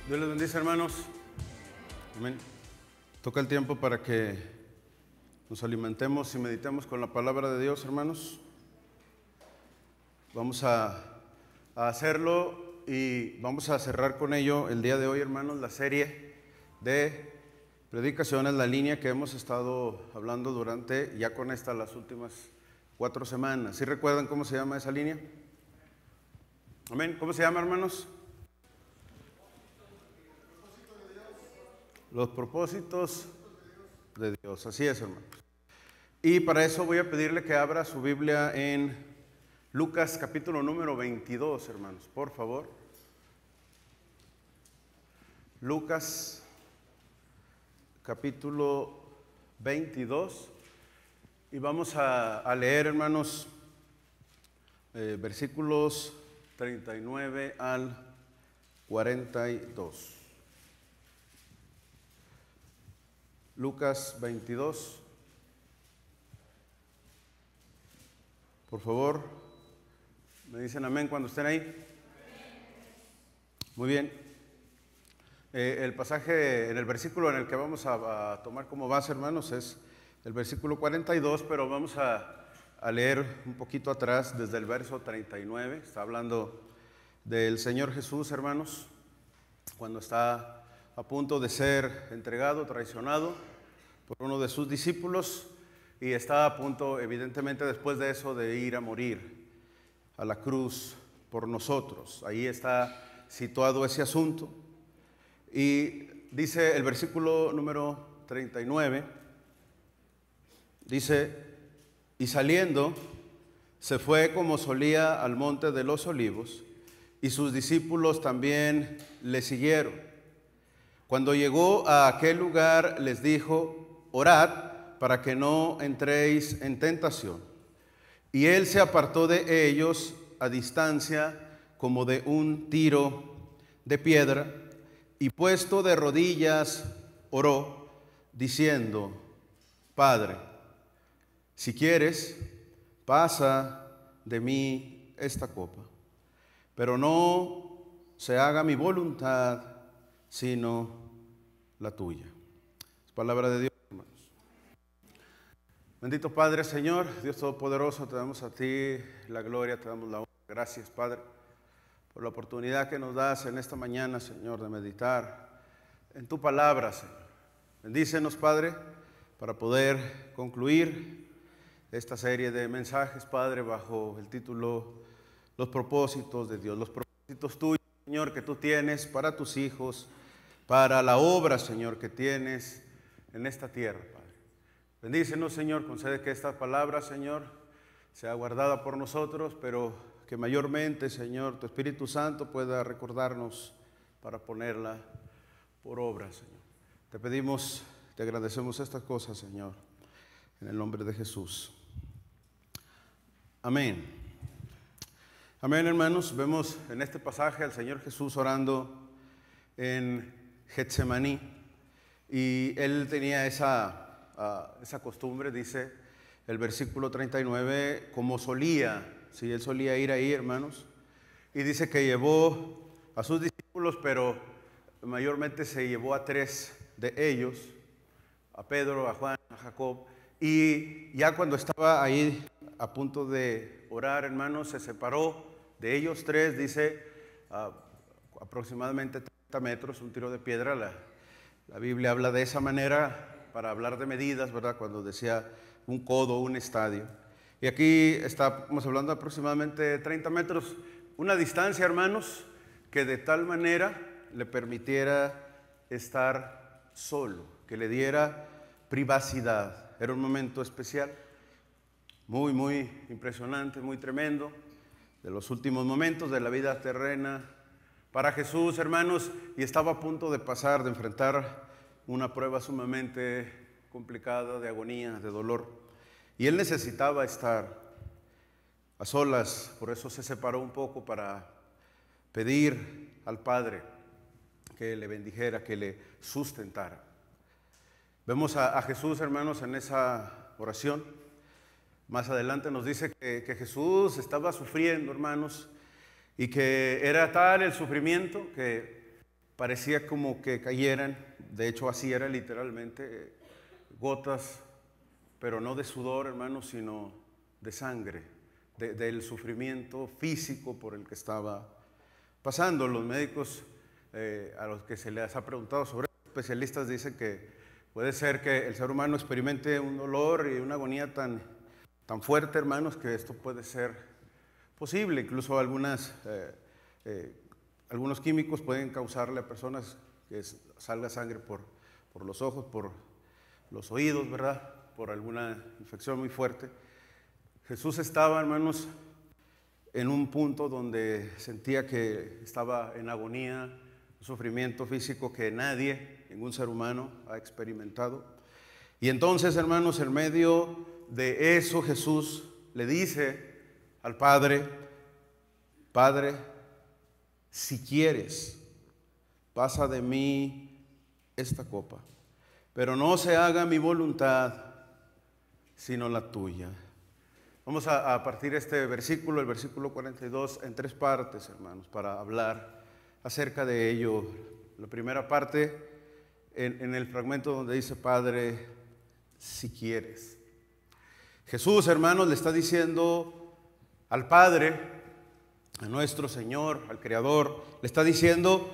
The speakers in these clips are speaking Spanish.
Dios les bendice, hermanos. Amén. Toca el tiempo para que nos alimentemos y meditemos con la palabra de Dios, hermanos. Vamos a hacerlo y vamos a cerrar con ello el día de hoy, hermanos, la serie de predicaciones, la línea que hemos estado hablando durante, ya con esta, las últimas 4 semanas. ¿Sí recuerdan cómo se llama esa línea? Amén. ¿Cómo se llama, hermanos? Los propósitos de Dios. Así es, hermanos. Y para eso voy a pedirle que abra su Biblia en Lucas capítulo número 22, hermanos, por favor. Lucas capítulo 22. Y vamos a leer, hermanos, versículos 39 al 42. Lucas 22. Por favor, me dicen amén cuando estén ahí. Muy bien. El pasaje, en el versículo en el que vamos a tomar como base, hermanos, es el versículo 42, pero vamos a leer un poquito atrás, desde el verso 39. Está hablando del Señor Jesús, hermanos, cuando está a punto de ser entregado, traicionado por uno de sus discípulos, y está a punto, evidentemente, después de eso, de ir a morir a la cruz por nosotros. Ahí está situado ese asunto. Y dice el versículo número 39, dice: y saliendo, se fue como solía al monte de los olivos, y sus discípulos también le siguieron. Cuando llegó a aquel lugar, les dijo: orad para que no entréis en tentación. Y él se apartó de ellos a distancia como de un tiro de piedra, y puesto de rodillas oró, diciendo: Padre, si quieres, pasa de mí esta copa, pero no se haga mi voluntad, sino la tuya. Es palabra de Dios, hermanos. Bendito Padre, Señor, Dios Todopoderoso, te damos a ti la gloria, te damos la honra. Gracias, Padre, por la oportunidad que nos das en esta mañana, Señor, de meditar en tu palabra, Señor. Bendícenos, Padre, para poder concluir esta serie de mensajes, Padre, bajo el título Los propósitos de Dios, los propósitos tuyos, Señor, que tú tienes para tus hijos, para la obra, Señor, que tienes en esta tierra, Padre. Bendícenos, Señor, concede que esta palabra, Señor, sea guardada por nosotros, pero que mayormente, Señor, tu Espíritu Santo pueda recordarnos para ponerla por obra, Señor. Te pedimos, te agradecemos estas cosas, Señor, en el nombre de Jesús. Amén. Amén, hermanos. Vemos en este pasaje al Señor Jesús orando en Getsemaní, y él tenía esa costumbre, dice el versículo 39, como solía, sí, él solía ir ahí, hermanos, y dice que llevó a sus discípulos, pero mayormente se llevó a 3 de ellos, a Pedro, a Juan, a Jacob, y ya cuando estaba ahí a punto de orar, hermanos, se separó de ellos 3, dice, aproximadamente 30 metros, un tiro de piedra. La Biblia habla de esa manera para hablar de medidas, ¿verdad? Cuando decía un codo, un estadio. Y aquí estamos hablando de aproximadamente 30 metros, una distancia, hermanos, que de tal manera le permitiera estar solo, que le diera privacidad. Era un momento especial, muy, muy impresionante, muy tremendo, de los últimos momentos de la vida terrena para Jesús, hermanos, y estaba a punto de pasar, de enfrentar una prueba sumamente complicada de agonía, de dolor. Y él necesitaba estar a solas, por eso se separó un poco para pedir al Padre que le bendijera, que le sustentara. Vemos a Jesús, hermanos, en esa oración. Más adelante nos dice que Jesús estaba sufriendo, hermanos, y que era tal el sufrimiento que parecía como que cayeran, de hecho así era literalmente, gotas, pero no de sudor, hermanos, sino de sangre, del sufrimiento físico por el que estaba pasando. Los médicos a los que se les ha preguntado sobre esto, especialistas dicen que puede ser que el ser humano experimente un dolor y una agonía tan fuerte, hermanos, que esto puede ser posible. Incluso algunos químicos pueden causarle a personas que salga sangre por los ojos, por los oídos, ¿verdad? Por alguna infección muy fuerte. Jesús estaba, hermanos, en un punto donde sentía que estaba en agonía, un sufrimiento físico que nadie, ningún ser humano ha experimentado. Y entonces, hermanos, en medio de eso Jesús le dice al Padre: Padre, si quieres, pasa de mí esta copa, pero no se haga mi voluntad, sino la tuya. Vamos a partir este versículo, el versículo 42, en 3 partes, hermanos, para hablar acerca de ello. La primera parte, en el fragmento donde dice: Padre, si quieres. Jesús, hermanos, le está diciendo al Padre, a nuestro Señor, al Creador, le está diciendo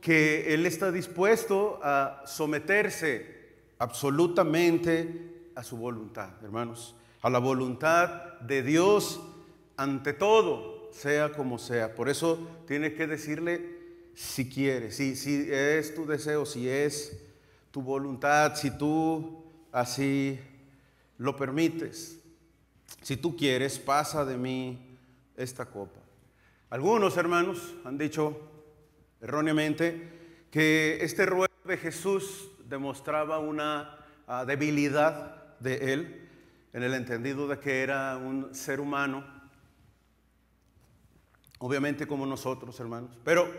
que Él está dispuesto a someterse absolutamente a su voluntad, hermanos, a la voluntad de Dios ante todo, sea como sea. Por eso tiene que decirle: si quieres, si es tu deseo, si es tu voluntad, si tú así lo permites, si tú quieres, pasa de mí esta copa. Algunos hermanos han dicho erróneamente que este ruego de Jesús demostraba una debilidad de Él, en el entendido de que era un ser humano, obviamente como nosotros, hermanos. Pero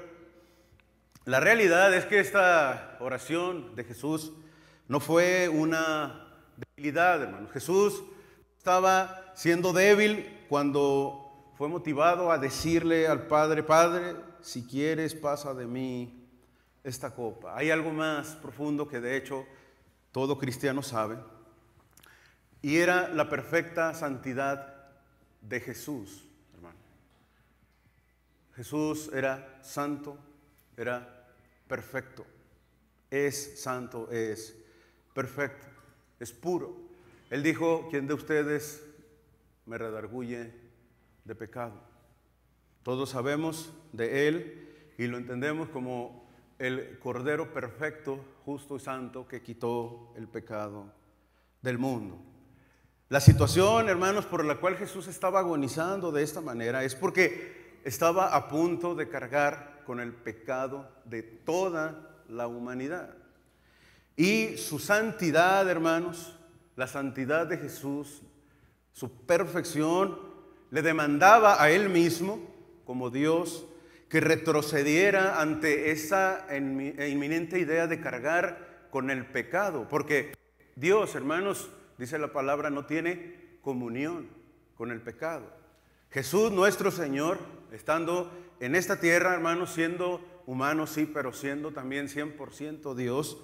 la realidad es que esta oración de Jesús no fue una debilidad, hermanos. Jesús estaba siendo débil cuando fue motivado a decirle al Padre: Padre, si quieres, pasa de mí esta copa. Hay algo más profundo que de hecho todo cristiano sabe, y era la perfecta santidad de Jesús, hermano. Jesús era santo, era perfecto, es santo, es perfecto, es puro. Él dijo: ¿quién de ustedes me redarguye de pecado? Todos sabemos de Él y lo entendemos como el Cordero perfecto, justo y santo, que quitó el pecado del mundo. La situación, hermanos, por la cual Jesús estaba agonizando de esta manera es porque estaba a punto de cargar con el pecado de toda la humanidad. Y su santidad, hermanos, la santidad de Jesús, su perfección, le demandaba a Él mismo, como Dios, que retrocediera ante esa inminente idea de cargar con el pecado. Porque Dios, hermanos, dice la palabra, no tiene comunión con el pecado. Jesús, nuestro Señor, estando en esta tierra, hermanos, siendo humano, sí, pero siendo también 100% Dios,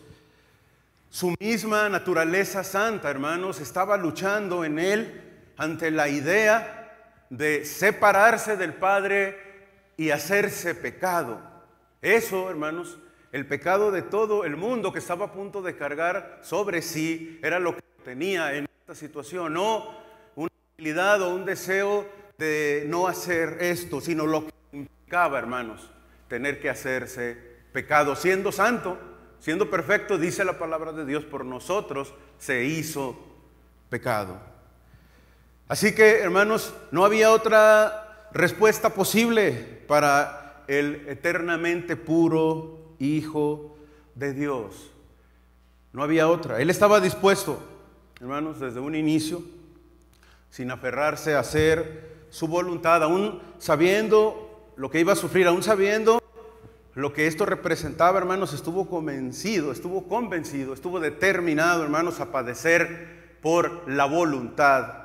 su misma naturaleza santa, hermanos, estaba luchando en Él ante la idea de separarse del Padre y hacerse pecado. Eso, hermanos, el pecado de todo el mundo que estaba a punto de cargar sobre sí, era lo que tenía en esta situación. No una habilidad o un deseo de no hacer esto, sino lo que implicaba, hermanos, tener que hacerse pecado. Siendo santo, siendo perfecto, dice la palabra de Dios, por nosotros se hizo pecado. Así que, hermanos, no había otra respuesta posible para el eternamente puro Hijo de Dios. No había otra. Él estaba dispuesto, hermanos, desde un inicio, sin aferrarse a hacer su voluntad, aún sabiendo lo que iba a sufrir, aún sabiendo lo que esto representaba, hermanos, estuvo convencido, estuvo determinado, hermanos, a padecer por la voluntad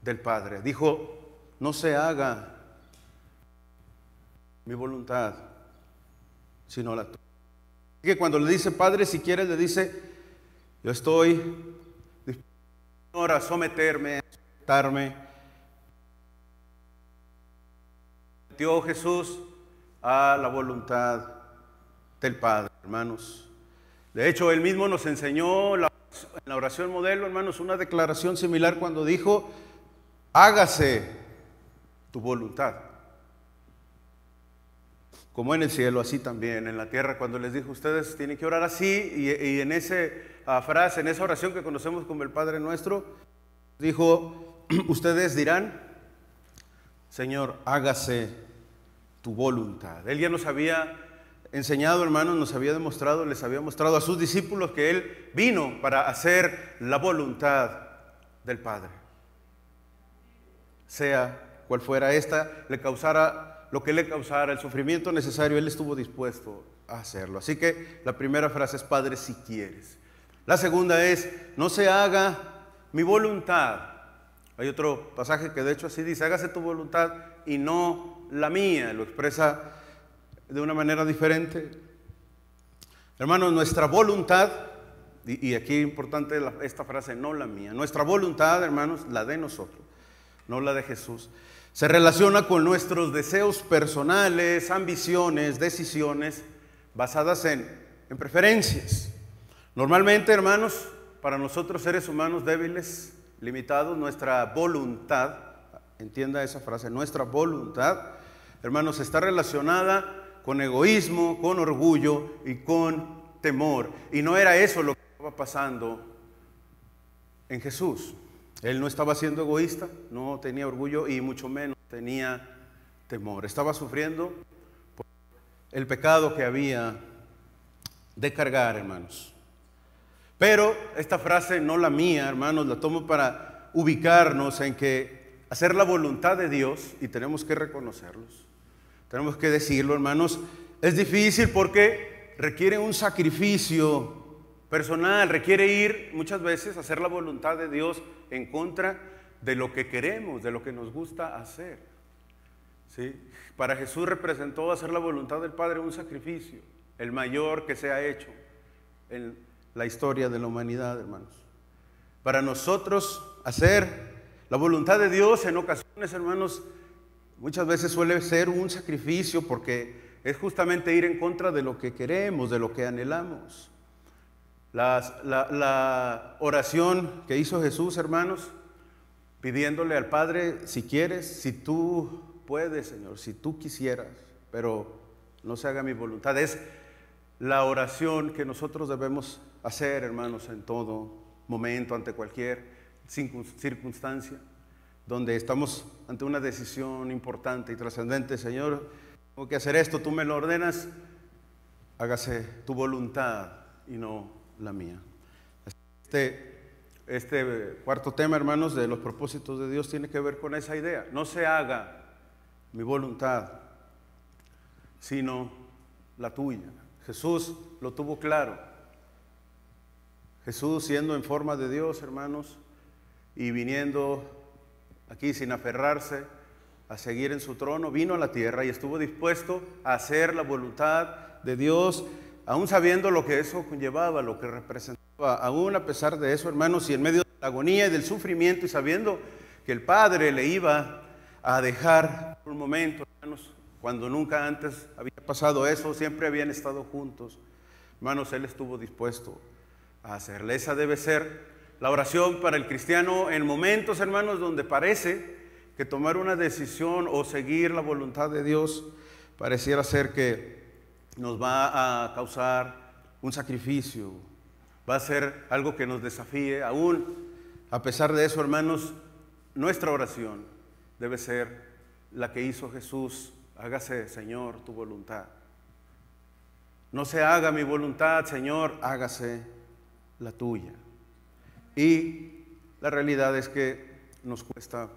del Padre. Dijo: no se haga mi voluntad, sino la tuya. Que cuando le dice Padre, si quieres, le dice, yo estoy dispuesto a someterme, a sujetarme. Sometió Jesús a la voluntad del Padre, hermanos. De hecho, Él mismo nos enseñó en la oración modelo, hermanos, una declaración similar cuando dijo, hágase tu voluntad. Como en el cielo, así también en la tierra. Cuando les dijo, ustedes tienen que orar así, y en esa frase, en esa oración que conocemos como el Padre Nuestro, dijo, ustedes dirán, Señor, hágase tu voluntad. Él ya nos había enseñado, hermanos, nos había demostrado, les había mostrado a sus discípulos que Él vino para hacer la voluntad del Padre. Sea cual fuera esta, le causara lo que le causara el sufrimiento necesario, Él estuvo dispuesto a hacerlo. Así que la primera frase es, Padre, si quieres. La segunda es, no se haga mi voluntad. Hay otro pasaje que de hecho así dice, hágase tu voluntad y no la mía. Lo expresa de una manera diferente. Hermanos, nuestra voluntad, y aquí es importante esta frase, no la mía. Nuestra voluntad, hermanos, la de nosotros, no la de Jesús, se relaciona con nuestros deseos personales, ambiciones, decisiones basadas en preferencias. Normalmente, hermanos, para nosotros seres humanos débiles, limitados, nuestra voluntad, entienda esa frase, nuestra voluntad, hermanos, está relacionada con egoísmo, con orgullo y con temor. Y no era eso lo que estaba pasando en Jesús. Él no estaba siendo egoísta, no tenía orgullo y mucho menos tenía temor. Estaba sufriendo por el pecado que había de cargar, hermanos. Pero esta frase, no la mía, hermanos, la tomo para ubicarnos en que hacer la voluntad de Dios, y tenemos que reconocerlos, tenemos que decirlo, hermanos, es difícil porque requiere un sacrificio personal, requiere ir muchas veces a hacer la voluntad de Dios en contra de lo que queremos, de lo que nos gusta hacer. ¿Sí? Para Jesús representó hacer la voluntad del Padre un sacrificio, el mayor que se ha hecho en la historia de la humanidad, hermanos. Para nosotros hacer la voluntad de Dios en ocasiones, hermanos, muchas veces suele ser un sacrificio porque es justamente ir en contra de lo que queremos, de lo que anhelamos. La oración que hizo Jesús, hermanos, pidiéndole al Padre, si quieres, si tú puedes, Señor, si tú quisieras, pero no se haga mi voluntad. Es la oración que nosotros debemos hacer, hermanos, en todo momento, ante cualquier circunstancia, donde estamos ante una decisión importante y trascendente. Señor, tengo que hacer esto, tú me lo ordenas, hágase tu voluntad y no la mía. Este cuarto tema, hermanos, de los propósitos de Dios tiene que ver con esa idea. No se haga mi voluntad, sino la tuya. Jesús lo tuvo claro. Jesús, siendo en forma de Dios, hermanos, y viniendo aquí sin aferrarse a seguir en su trono, vino a la tierra y estuvo dispuesto a hacer la voluntad de Dios, aún sabiendo lo que eso conllevaba, lo que representaba. Aún a pesar de eso, hermanos, y en medio de la agonía y del sufrimiento, y sabiendo que el Padre le iba a dejar por un momento, hermanos, cuando nunca antes había pasado eso, siempre habían estado juntos, hermanos, Él estuvo dispuesto a hacerle. Esa debe ser la oración para el cristiano en momentos, hermanos, donde parece que tomar una decisión o seguir la voluntad de Dios pareciera ser que nos va a causar un sacrificio, va a ser algo que nos desafíe. Aún a pesar de eso, hermanos, nuestra oración debe ser la que hizo Jesús: hágase, Señor, tu voluntad. No se haga mi voluntad, Señor, hágase la tuya. Y la realidad es que nos cuesta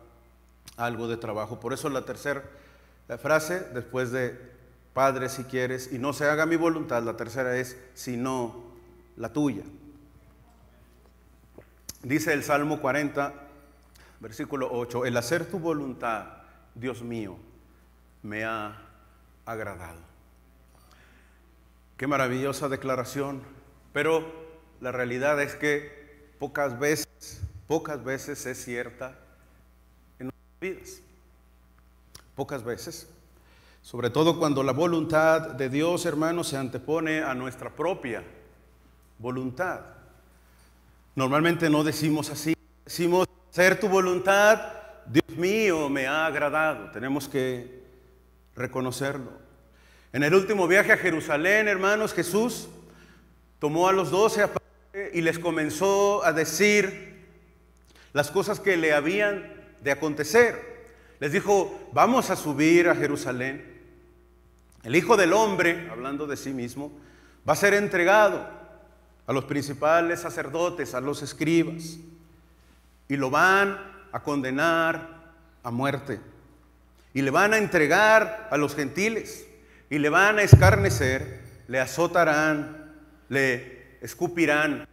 algo de trabajo. Por eso la tercera frase, después de Padre, si quieres, y no se haga mi voluntad, la tercera es, sino la tuya. Dice el Salmo 40, versículo 8, el hacer tu voluntad, Dios mío, me ha agradado. Qué maravillosa declaración, pero la realidad es que pocas veces es cierta en nuestras vidas. Pocas veces. Sobre todo cuando la voluntad de Dios, hermanos, se antepone a nuestra propia voluntad. Normalmente no decimos así, decimos, hacer tu voluntad, Dios mío, me ha agradado. Tenemos que reconocerlo. En el último viaje a Jerusalén, hermanos, Jesús tomó a los 12 aparte y les comenzó a decir las cosas que le habían de acontecer. Les dijo, vamos a subir a Jerusalén. El Hijo del Hombre, hablando de sí mismo, va a ser entregado a los principales sacerdotes, a los escribas, y lo van a condenar a muerte. Y le van a entregar a los gentiles, y le van a escarnecer, le azotarán, le escupirán.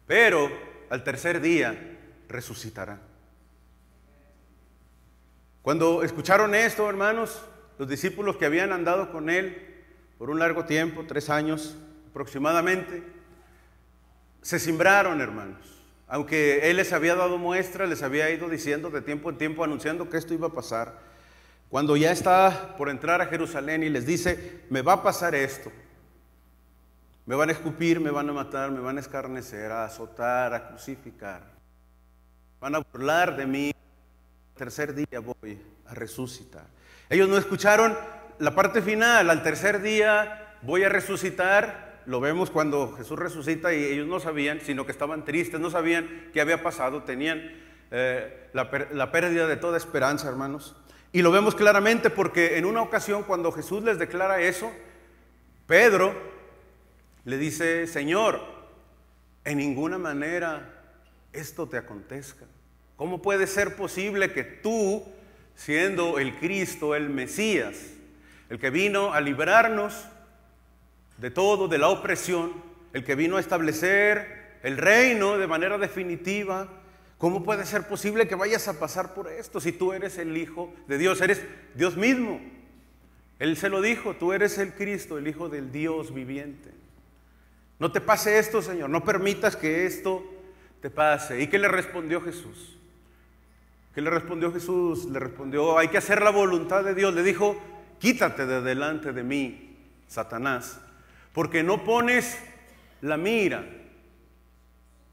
Pero al tercer día resucitará. Cuando escucharon esto, hermanos, los discípulos que habían andado con él por un largo tiempo, 3 años aproximadamente, se cimbraron, hermanos. Aunque él les había dado muestra, les había ido diciendo de tiempo en tiempo, anunciando que esto iba a pasar. Cuando ya está por entrar a Jerusalén y les dice, me va a pasar esto. Me van a escupir, me van a matar, me van a escarnecer, a azotar, a crucificar. Van a burlar de mí. Al tercer día voy a resucitar. Ellos no escucharon la parte final, al tercer día voy a resucitar. Lo vemos cuando Jesús resucita y ellos no sabían, sino que estaban tristes, no sabían qué había pasado, tenían la pérdida de toda esperanza, hermanos. Y lo vemos claramente porque en una ocasión cuando Jesús les declara eso, Pedro le dice, Señor, en ninguna manera esto te acontezca. ¿Cómo puede ser posible que tú, siendo el Cristo, el Mesías, el que vino a librarnos de todo, de la opresión, el que vino a establecer el reino de manera definitiva, cómo puede ser posible que vayas a pasar por esto si tú eres el Hijo de Dios, eres Dios mismo? Él se lo dijo, tú eres el Cristo, el Hijo del Dios viviente. No te pase esto, Señor, no permitas que esto te pase. ¿Y qué le respondió Jesús? ¿Qué le respondió Jesús? Le respondió, hay que hacer la voluntad de Dios. Le dijo, quítate de delante de mí, Satanás, porque no pones la mira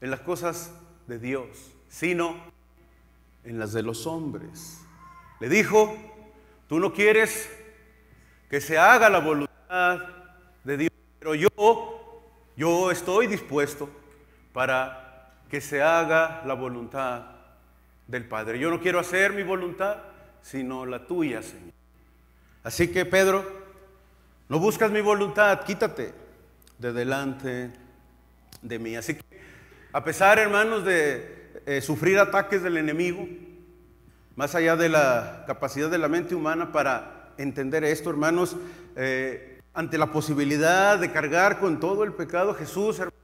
en las cosas de Dios, sino en las de los hombres. Le dijo, tú no quieres que se haga la voluntad de Dios, pero yo estoy dispuesto para que se haga la voluntad del Padre. Yo no quiero hacer mi voluntad, sino la tuya, Señor. Así que, Pedro, no buscas mi voluntad, quítate de delante de mí. Así que, a pesar, hermanos, de sufrir ataques del enemigo, más allá de la capacidad de la mente humana para entender esto, hermanos, ante la posibilidad de cargar con todo el pecado, Jesús, hermanos,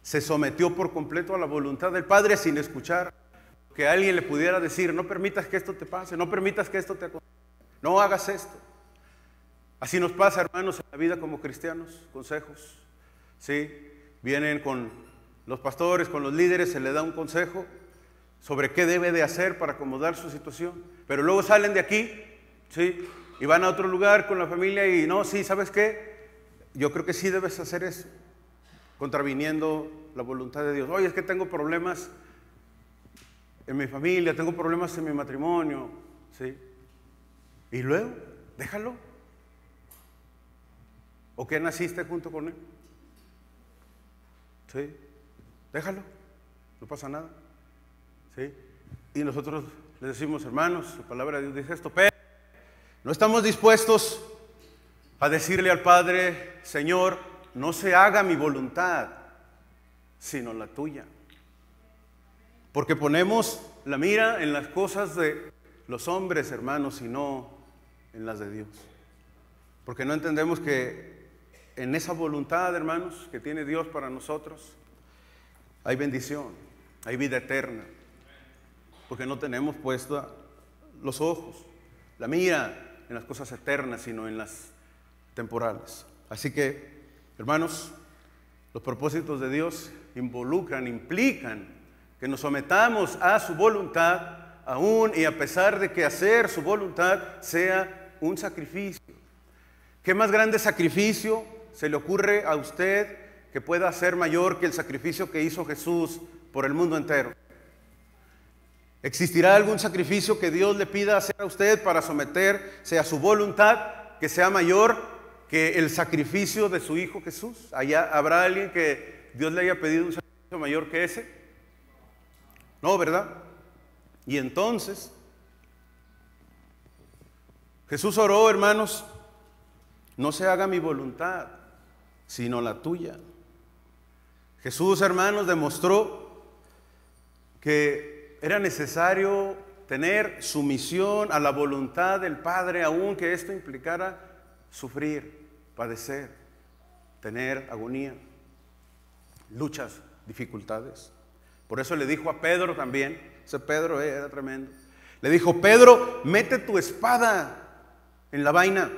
se sometió por completo a la voluntad del Padre sin escuchar que alguien le pudiera decir, no permitas que esto te pase, no permitas que esto te acontezca, no hagas esto. Así nos pasa, hermanos, en la vida como cristianos, consejos, ¿sí? Vienen con los pastores, con los líderes, se les da un consejo sobre qué debe de hacer para acomodar su situación, pero luego salen de aquí, ¿sí? Y van a otro lugar con la familia y no, sí, ¿sabes qué? Yo creo que sí debes hacer eso, contraviniendo la voluntad de Dios. Oye, es que tengo problemas en mi familia, tengo problemas en mi matrimonio, ¿sí? Y luego, déjalo. ¿O qué naciste junto con él? ¿Sí? Déjalo, no pasa nada, ¿sí? Y nosotros le decimos, hermanos, la palabra de Dios dice esto, pero no estamos dispuestos a decirle al Padre, Señor, no se haga mi voluntad, sino la tuya. Porque ponemos la mira en las cosas de los hombres, hermanos, y no en las de Dios. Porque no entendemos que en esa voluntad, hermanos, que tiene Dios para nosotros, hay bendición, hay vida eterna. Porque no tenemos puestos los ojos, la mira en las cosas eternas, sino en las temporales. Así que, hermanos, los propósitos de Dios implican que nos sometamos a su voluntad, aún y a pesar de que hacer su voluntad sea un sacrificio. ¿Qué más grande sacrificio se le ocurre a usted que pueda ser mayor que el sacrificio que hizo Jesús por el mundo entero? ¿Existirá algún sacrificio que Dios le pida hacer a usted para someterse a su voluntad que sea mayor que el sacrificio de su Hijo Jesús? ¿Habrá alguien que Dios le haya pedido un sacrificio mayor que ese? No, ¿verdad? Y entonces, Jesús oró, hermanos, no se haga mi voluntad, sino la tuya. Jesús, hermanos, demostró que era necesario tener sumisión a la voluntad del Padre, aunque esto implicara sufrir, padecer, tener agonía, luchas, dificultades. Por eso le dijo a Pedro también, ese Pedro era tremendo, le dijo: Pedro, mete tu espada en la vaina.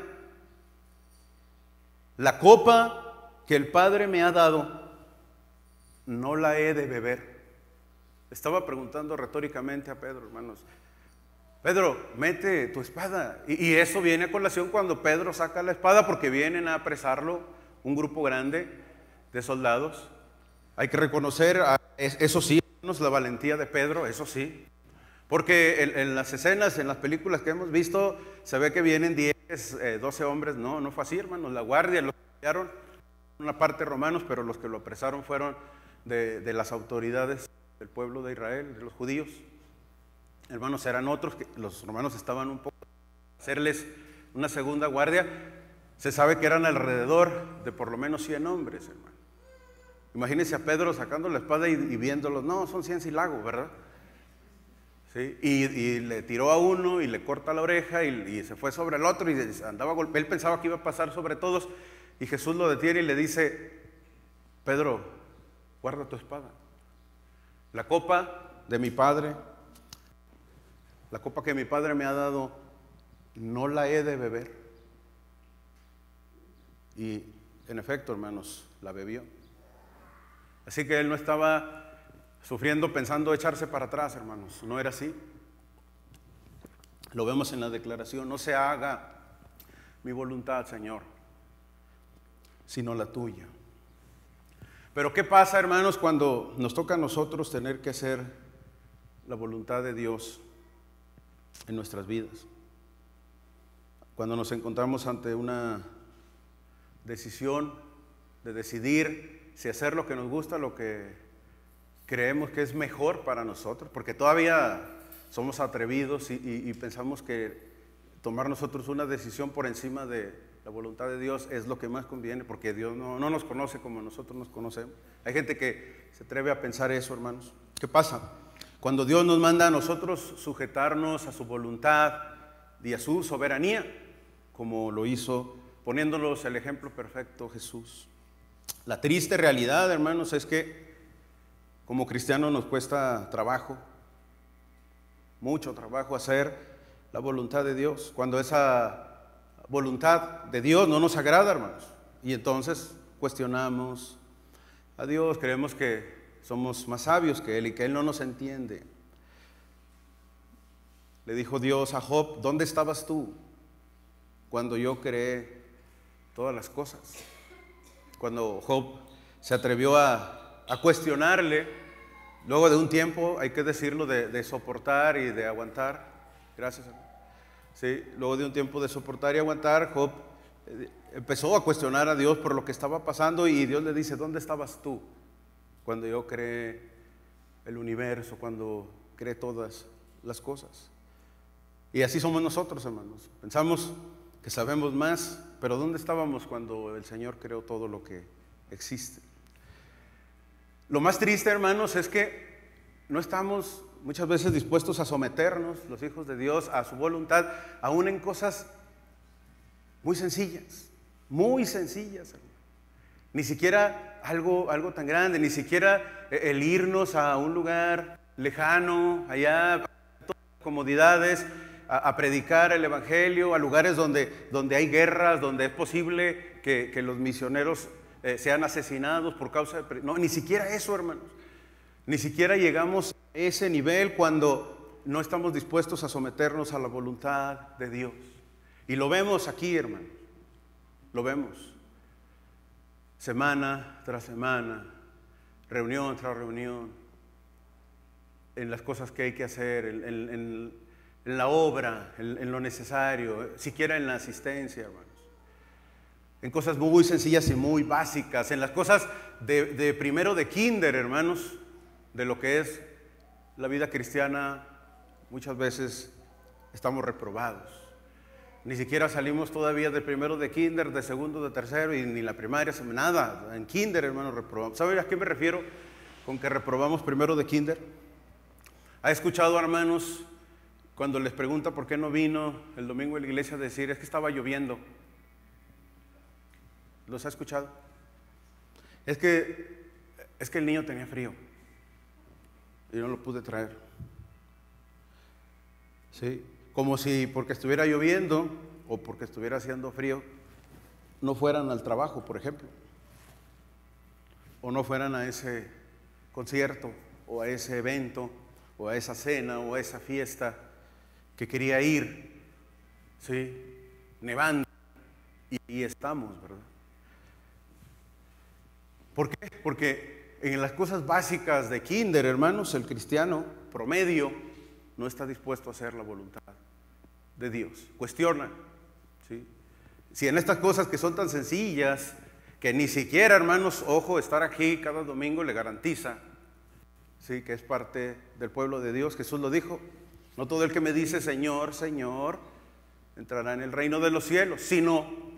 La copa que el Padre me ha dado, no la he de beber. Estaba preguntando retóricamente a Pedro, hermanos. Pedro, mete tu espada. Y eso viene a colación cuando Pedro saca la espada, porque vienen a apresarlo un grupo grande de soldados. Hay que reconocer, eso sí, hermanos, la valentía de Pedro, eso sí. Porque en las escenas, en las películas que hemos visto, se ve que vienen 10, 12 hombres. No fue así, hermanos. La guardia lo apresaron, una parte romanos, pero los que lo apresaron fueron de las autoridades del pueblo de Israel, de los judíos. Hermanos, eran otros, que los romanos estaban un poco hacerles una segunda guardia. Se sabe que eran alrededor de por lo menos 100 hombres, hermano. Imagínense a Pedro sacando la espada y viéndolos. No, son 100 silagos, ¿verdad? ¿Sí? Y le tiró a uno y le corta la oreja y se fue sobre el otro y andaba golpeando. Él pensaba que iba a pasar sobre todos y Jesús lo detiene y le dice: Pedro, guarda tu espada. La copa de mi Padre, la copa que mi Padre me ha dado, no la he de beber. Y en efecto, hermanos, la bebió. Así que él no estaba sufriendo pensando echarse para atrás, hermanos. No era así. Lo vemos en la declaración: no se haga mi voluntad, Señor, sino la tuya. Pero ¿qué pasa, hermanos, cuando nos toca a nosotros tener que hacer la voluntad de Dios en nuestras vidas? Cuando nos encontramos ante una decisión de decidir si hacer lo que nos gusta, lo que creemos que es mejor para nosotros, porque todavía somos atrevidos y pensamos que tomar nosotros una decisión por encima de la voluntad de Dios es lo que más conviene, porque Dios no nos conoce como nosotros nos conocemos. Hay gente que se atreve a pensar eso, hermanos. ¿Qué pasa? Cuando Dios nos manda a nosotros sujetarnos a su voluntad y a su soberanía, como lo hizo poniéndonos el ejemplo perfecto Jesús. La triste realidad, hermanos, es que como cristianos nos cuesta trabajo, mucho trabajo, hacer la voluntad de Dios, cuando esa voluntad de Dios no nos agrada, hermanos, y entonces cuestionamos a Dios, creemos que somos más sabios que Él y que Él no nos entiende. Le dijo Dios a Job: ¿dónde estabas tú cuando yo creé todas las cosas? Cuando Job se atrevió a cuestionarle, luego de un tiempo, hay que decirlo, de soportar y de aguantar. Gracias, hermano. Sí, luego de un tiempo de soportar y aguantar, Job empezó a cuestionar a Dios por lo que estaba pasando, y Dios le dice: ¿dónde estabas tú cuando yo creé el universo, cuando creé todas las cosas? Y así somos nosotros, hermanos. Pensamos que sabemos más, pero ¿dónde estábamos cuando el Señor creó todo lo que existe? Lo más triste, hermanos, es que no estamos muchas veces dispuestos a someternos, los hijos de Dios, a su voluntad, aún en cosas muy sencillas, hermano. Ni siquiera algo tan grande, ni siquiera el irnos a un lugar lejano, allá, todas las comodidades, a predicar el evangelio a lugares donde hay guerras, donde es posible que los misioneros sean asesinados por causa de... No, ni siquiera eso, hermanos. Ni siquiera llegamos a ese nivel cuando no estamos dispuestos a someternos a la voluntad de Dios. Y lo vemos aquí, hermanos. Lo vemos. Semana tras semana, reunión tras reunión, en las cosas que hay que hacer, en la obra, en lo necesario, siquiera en la asistencia, hermanos. En cosas muy sencillas y muy básicas, en las cosas de primero de kinder, hermanos, de lo que es la vida cristiana, muchas veces estamos reprobados. Ni siquiera salimos todavía de primero de kinder, de segundo, de tercero, y ni la primaria, nada. En kinder, hermanos, reprobamos. ¿Saben a qué me refiero con que reprobamos primero de kinder? ¿Ha escuchado, hermanos, cuando les pregunta por qué no vino el domingo a la iglesia, decir, es que estaba lloviendo? ¿Los ha escuchado? Es que el niño tenía frío y no lo pude traer. ¿Sí? Como si porque estuviera lloviendo o porque estuviera haciendo frío no fueran al trabajo, por ejemplo, o no fueran a ese concierto o a ese evento o a esa cena o a esa fiesta que quería ir, ¿sí? Nevando, y estamos, ¿verdad? ¿Por qué? Porque en las cosas básicas de kinder, hermanos, el cristiano promedio no está dispuesto a hacer la voluntad de Dios. Cuestiona, ¿sí? Si en estas cosas que son tan sencillas, que ni siquiera, hermanos, ojo, estar aquí cada domingo le garantiza, ¿sí?, que es parte del pueblo de Dios. Jesús lo dijo: no todo el que me dice Señor, Señor, entrará en el reino de los cielos, sino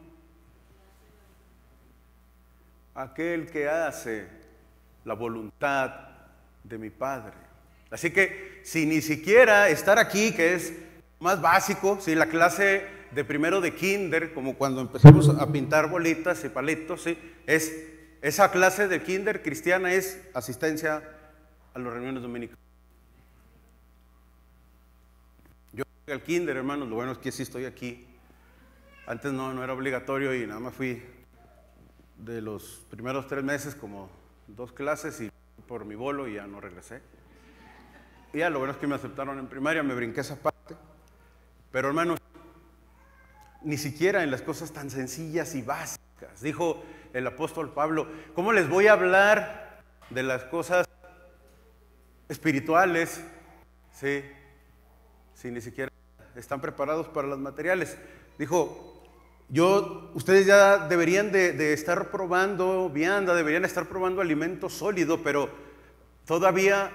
aquel que hace la voluntad de mi Padre. Así que si ni siquiera estar aquí, que es más básico, si la clase de primero de kinder, como cuando empezamos a pintar bolitas y palitos, ¿sí?, esa clase de kinder cristiana es asistencia a las reuniones dominicales. Yo al kinder, hermanos, lo bueno es que sí estoy aquí. Antes no era obligatorio y nada más fui de los primeros 3 meses como 2 clases y por mi bolo y ya no regresé. Y ya lo bueno es que me aceptaron en primaria, me brinqué esa parte. Pero, hermanos, ni siquiera en las cosas tan sencillas y básicas. Dijo el apóstol Pablo: ¿cómo les voy a hablar de las cosas espirituales, ¿sí?, si ni siquiera están preparados para las materiales? Dijo: ustedes ya deberían de estar probando vianda, deberían estar probando alimento sólido, pero todavía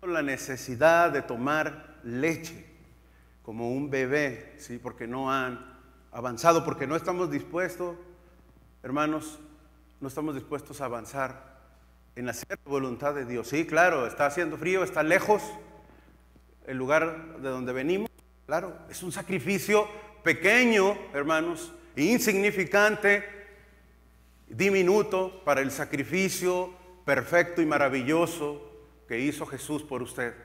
la necesidad de tomar leche como un bebé, ¿sí?, porque no han avanzado, porque no estamos dispuestos, hermanos, no estamos dispuestos a avanzar en hacer la voluntad de Dios. Sí, claro, está haciendo frío, está lejos el lugar de donde venimos, claro, es un sacrificio pequeño, hermanos, insignificante, diminuto para el sacrificio perfecto y maravilloso que hizo Jesús por usted,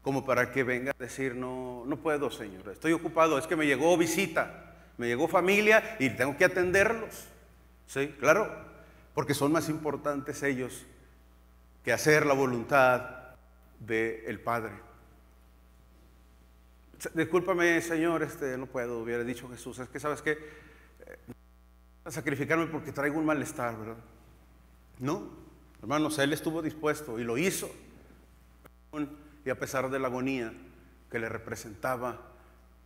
como para que venga a decir: no puedo, Señor, estoy ocupado, es que me llegó visita, me llegó familia y tengo que atenderlos. Sí, claro, porque son más importantes ellos que hacer la voluntad del Padre. Discúlpame, Señor, no puedo, hubiera dicho Jesús, es que sabes que a sacrificarme porque traigo un malestar, ¿verdad? No, hermanos, Él estuvo dispuesto y lo hizo, y a pesar de la agonía que le representaba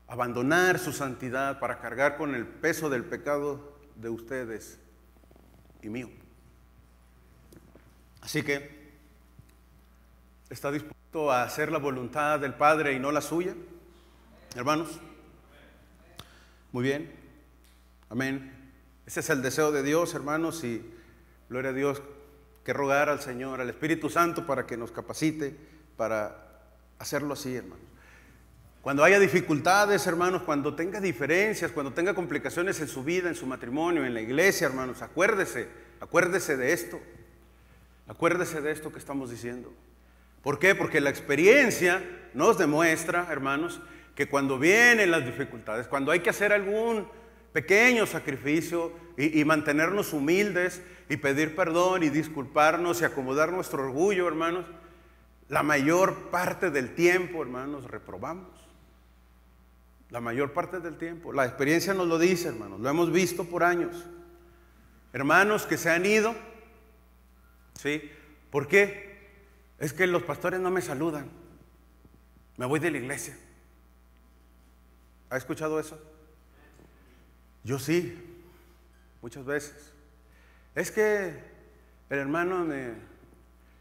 abandonar su santidad para cargar con el peso del pecado de ustedes y mío. Así que está dispuesto a hacer la voluntad del Padre y no la suya, hermanos. Muy bien, amén. Ese es el deseo de Dios, hermanos, y gloria a Dios, que rogar al Señor, al Espíritu Santo, para que nos capacite para hacerlo así, hermanos. Cuando haya dificultades, hermanos, cuando tenga diferencias, cuando tenga complicaciones en su vida, en su matrimonio, en la iglesia, hermanos, acuérdese de esto. Acuérdese de esto que estamos diciendo. ¿Por qué? Porque la experiencia nos demuestra, hermanos, que cuando vienen las dificultades, cuando hay que hacer algún pequeño sacrificio y mantenernos humildes y pedir perdón y disculparnos y acomodar nuestro orgullo, hermanos, la mayor parte del tiempo, hermanos, reprobamos. La mayor parte del tiempo. La experiencia nos lo dice, hermanos, lo hemos visto por años. Hermanos que se han ido, ¿sí? ¿Por qué? Es que los pastores no me saludan. Me voy de la iglesia. ¿Ha escuchado eso? Yo sí, muchas veces. Es que el hermano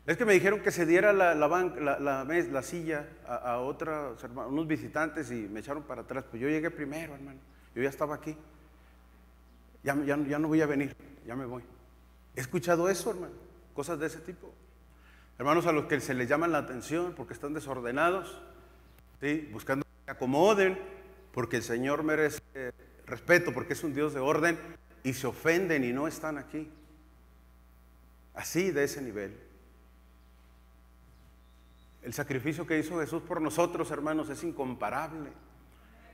es que me dijeron que se diera la silla a otros hermanos, unos visitantes, y me echaron para atrás. Pues yo llegué primero, hermano. Yo ya estaba aquí. Ya no voy a venir, ya me voy. He escuchado eso, hermano, cosas de ese tipo. Hermanos a los que se les llama la atención porque están desordenados, ¿sí? Buscando que se acomoden, porque el Señor merece respeto, porque es un Dios de orden, y se ofenden y no están aquí. Así, de ese nivel. El sacrificio que hizo Jesús por nosotros, hermanos, es incomparable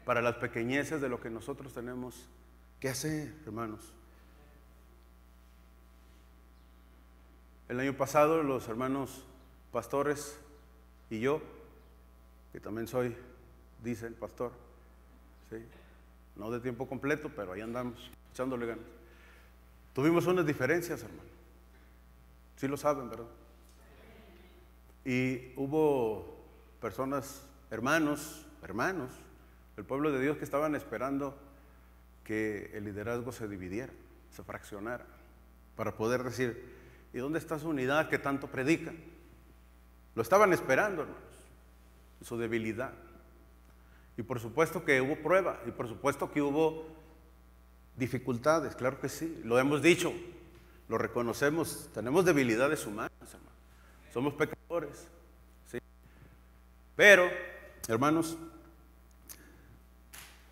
para las pequeñeces de lo que nosotros tenemos que hacer, hermanos. El año pasado los hermanos pastores y yo, que también soy, dice el pastor, ¿sí? No de tiempo completo, pero ahí andamos, echándole ganas. Tuvimos unas diferencias, hermano. Sí lo saben, ¿verdad? Y hubo personas, hermanos, del pueblo de Dios, que estaban esperando que el liderazgo se dividiera, se fraccionara, para poder decir, ¿y dónde está su unidad que tanto predican? Lo estaban esperando, hermanos, su debilidad. Y por supuesto que hubo prueba, y por supuesto que hubo dificultades, claro que sí, lo hemos dicho, lo reconocemos, tenemos debilidades humanas, hermanos, somos pecadores, ¿sí? Pero, hermanos,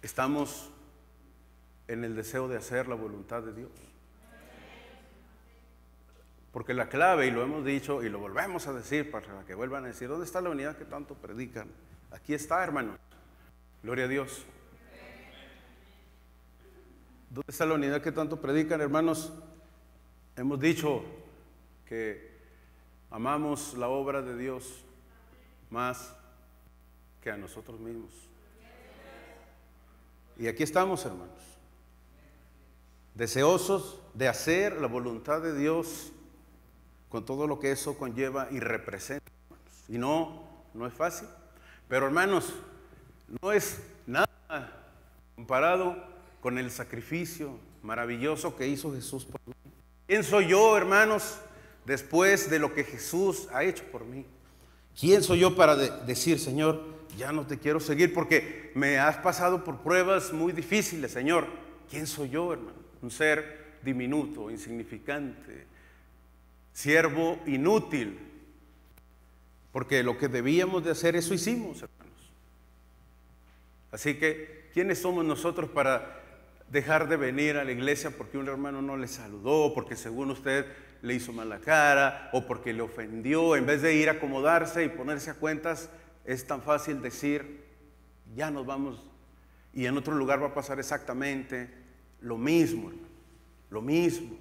estamos en el deseo de hacer la voluntad de Dios. Porque la clave, y lo hemos dicho y lo volvemos a decir para que vuelvan a decir, ¿dónde está la unidad que tanto predican? Aquí está, hermanos. Gloria a Dios. ¿Dónde está la unidad que tanto predican, hermanos? Hemos dicho que amamos la obra de Dios más que a nosotros mismos. Y aquí estamos, hermanos, deseosos de hacer la voluntad de Dios con todo lo que eso conlleva y representa, hermanos. Y no es fácil, pero hermanos, no es nada comparado con el sacrificio maravilloso que hizo Jesús por mí. ¿Quién soy yo, hermanos, después de lo que Jesús ha hecho por mí? ¿Quién soy yo para decir, Señor, ya no te quiero seguir porque me has pasado por pruebas muy difíciles, Señor? ¿Quién soy yo, hermano? Un ser diminuto, insignificante, siervo inútil, porque lo que debíamos de hacer, eso hicimos, hermanos. Así que, ¿quiénes somos nosotros para dejar de venir a la iglesia porque un hermano no le saludó, porque según usted le hizo mala cara, o porque le ofendió? En vez de ir a acomodarse y ponerse a cuentas, es tan fácil decir, ya nos vamos, y en otro lugar va a pasar exactamente lo mismo, hermano, lo mismo.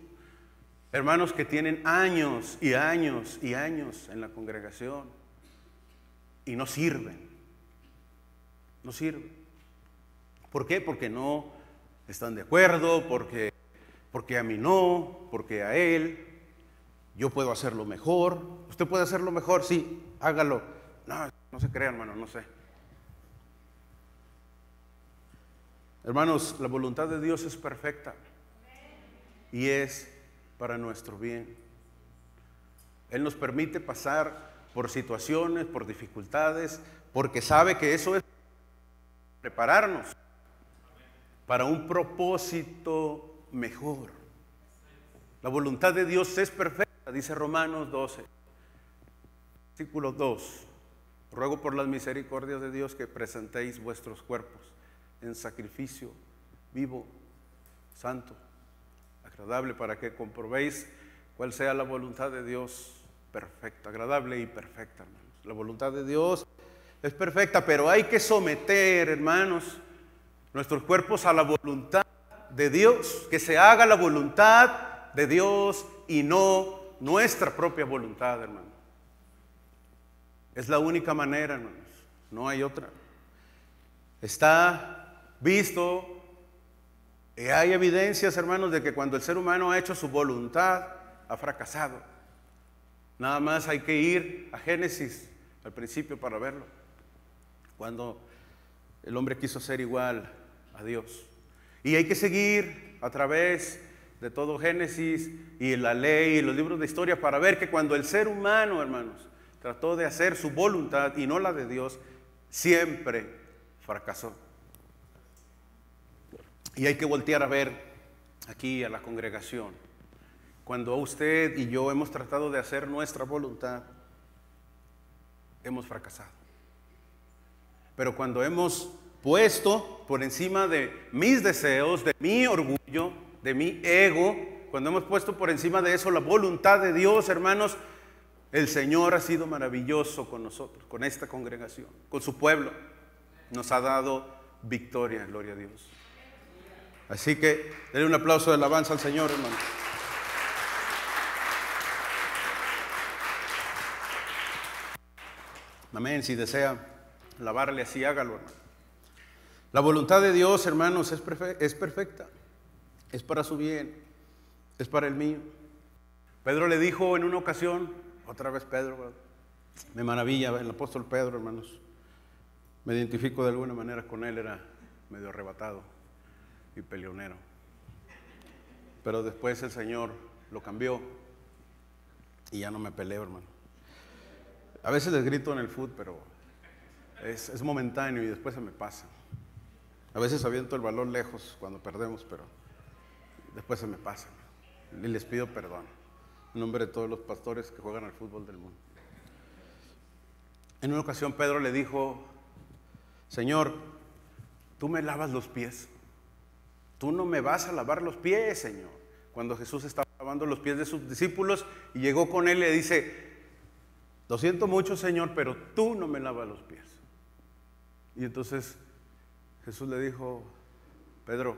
Hermanos que tienen años y años y años en la congregación y no sirven, no sirven. ¿Por qué? Porque no están de acuerdo, porque a mí no, porque a él. Yo puedo hacerlo mejor. ¿Usted puede hacerlo mejor? Sí, hágalo. No se crea, hermano, no sé. Hermanos, la voluntad de Dios es perfecta y es para nuestro bien. Él nos permite pasar por situaciones, por dificultades, porque sabe que eso es prepararnos para un propósito mejor. La voluntad de Dios es perfecta, dice Romanos 12, versículo 2. Ruego por las misericordias de Dios que presentéis vuestros cuerpos en sacrificio vivo, santo, agradable, para que comprobéis cuál sea la voluntad de Dios perfecta, agradable y perfecta, hermanos. La voluntad de Dios es perfecta, pero hay que someter, hermanos, nuestros cuerpos a la voluntad de Dios, que se haga la voluntad de Dios y no nuestra propia voluntad, hermano. Es la única manera, hermanos, no hay otra. Está visto y hay evidencias, hermanos, de que cuando el ser humano ha hecho su voluntad, ha fracasado. Nada más hay que ir a Génesis, al principio, para verlo. Cuando el hombre quiso ser igual a Dios. Y hay que seguir a través de todo Génesis y la ley y los libros de historia para ver que cuando el ser humano, hermanos, trató de hacer su voluntad y no la de Dios, siempre fracasó. Y hay que voltear a ver aquí a la congregación. Cuando usted y yo hemos tratado de hacer nuestra voluntad, hemos fracasado. Pero cuando hemos puesto por encima de mis deseos, de mi orgullo, de mi ego, cuando hemos puesto por encima de eso la voluntad de Dios, hermanos, el Señor ha sido maravilloso con nosotros, con esta congregación, con su pueblo. Nos ha dado victoria, gloria a Dios. Así que denle un aplauso de alabanza al Señor, hermano. Amén. Si desea alabarle así, hágalo, hermano. La voluntad de Dios, hermanos, es perfecta. Es para su bien. Es para el mío. Pedro le dijo en una ocasión, otra vez Pedro, ¿verdad? Me maravilla el apóstol Pedro, hermanos. Me identifico de alguna manera con él, era medio arrebatado y peleonero. Pero después el Señor lo cambió y ya no me peleo, hermano. A veces les grito en el fútbol, pero es momentáneo y después se me pasa. A veces aviento el balón lejos cuando perdemos, pero después se me pasa. Y les pido perdón en nombre de todos los pastores que juegan al fútbol del mundo. En una ocasión Pedro le dijo: Señor, tú me lavas los pies. Tú no me vas a lavar los pies, Señor. Cuando Jesús estaba lavando los pies de sus discípulos y llegó con él, le dice: lo siento mucho, Señor, pero tú no me lavas los pies. Y entonces Jesús le dijo: Pedro,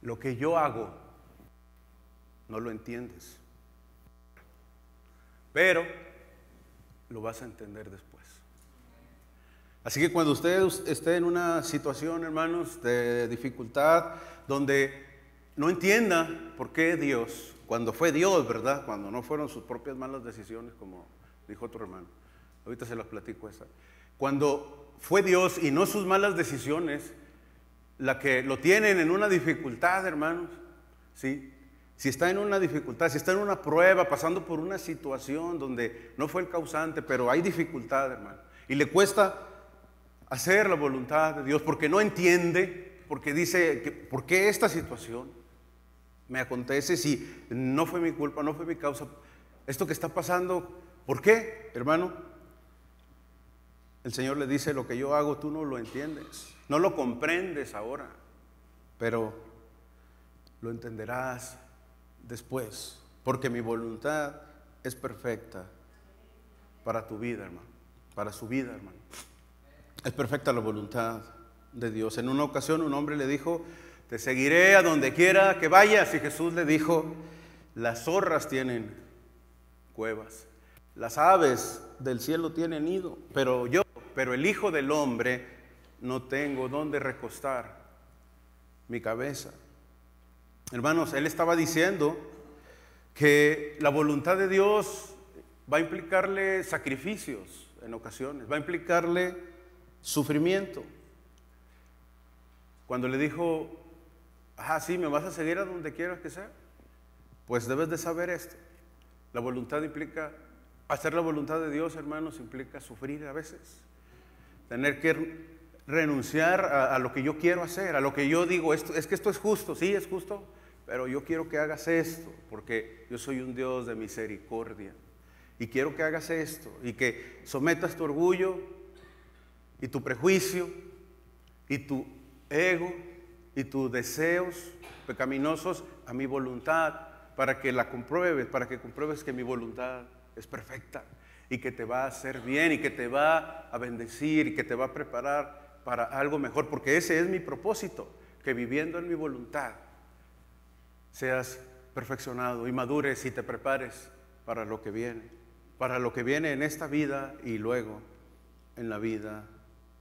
lo que yo hago no lo entiendes, pero lo vas a entender después. Así que cuando usted esté en una situación, hermanos, de dificultad, donde no entienda por qué Dios, cuando fue Dios, ¿verdad? Cuando no fueron sus propias malas decisiones, como dijo otro hermano. Ahorita se las platico esa. Cuando fue Dios y no sus malas decisiones, la que lo tienen en una dificultad, hermanos, ¿sí? Si está en una dificultad, si está en una prueba, pasando por una situación donde no fue el causante, pero hay dificultad, hermano, y le cuesta hacer la voluntad de Dios porque no entiende, porque dice, ¿por qué esta situación me acontece si no fue mi culpa, no fue mi causa? Esto que está pasando, ¿por qué, hermano? El Señor le dice: lo que yo hago tú no lo entiendes, no lo comprendes ahora, pero lo entenderás después, porque mi voluntad es perfecta para tu vida, hermano, para su vida, hermano. Es perfecta la voluntad de Dios. En una ocasión un hombre le dijo: te seguiré a donde quiera que vayas. Y Jesús le dijo: las zorras tienen cuevas, las aves del cielo tienen nido, pero el Hijo del Hombre no tengo dónde recostar mi cabeza. Hermanos, él estaba diciendo que la voluntad de Dios va a implicarle sacrificios en ocasiones, va a implicarle sufrimiento. Cuando le dijo: sí, me vas a seguir a donde quieras que sea, pues debes de saber esto. La voluntad implica, hacer la voluntad de Dios, hermanos, implica sufrir a veces. Tener que renunciar a lo que yo quiero hacer, a lo que yo digo, esto es justo, sí, es justo, pero yo quiero que hagas esto, porque yo soy un Dios de misericordia. Y quiero que hagas esto, y que sometas tu orgullo, y tu prejuicio, y tu ego, y tus deseos pecaminosos a mi voluntad, para que la compruebes, para que compruebes que mi voluntad es perfecta. y que te va a hacer bien y que te va a bendecir y que te va a preparar para algo mejor, porque ese es mi propósito, que viviendo en mi voluntad seas perfeccionado y madures y te prepares para lo que viene en esta vida y luego en la vida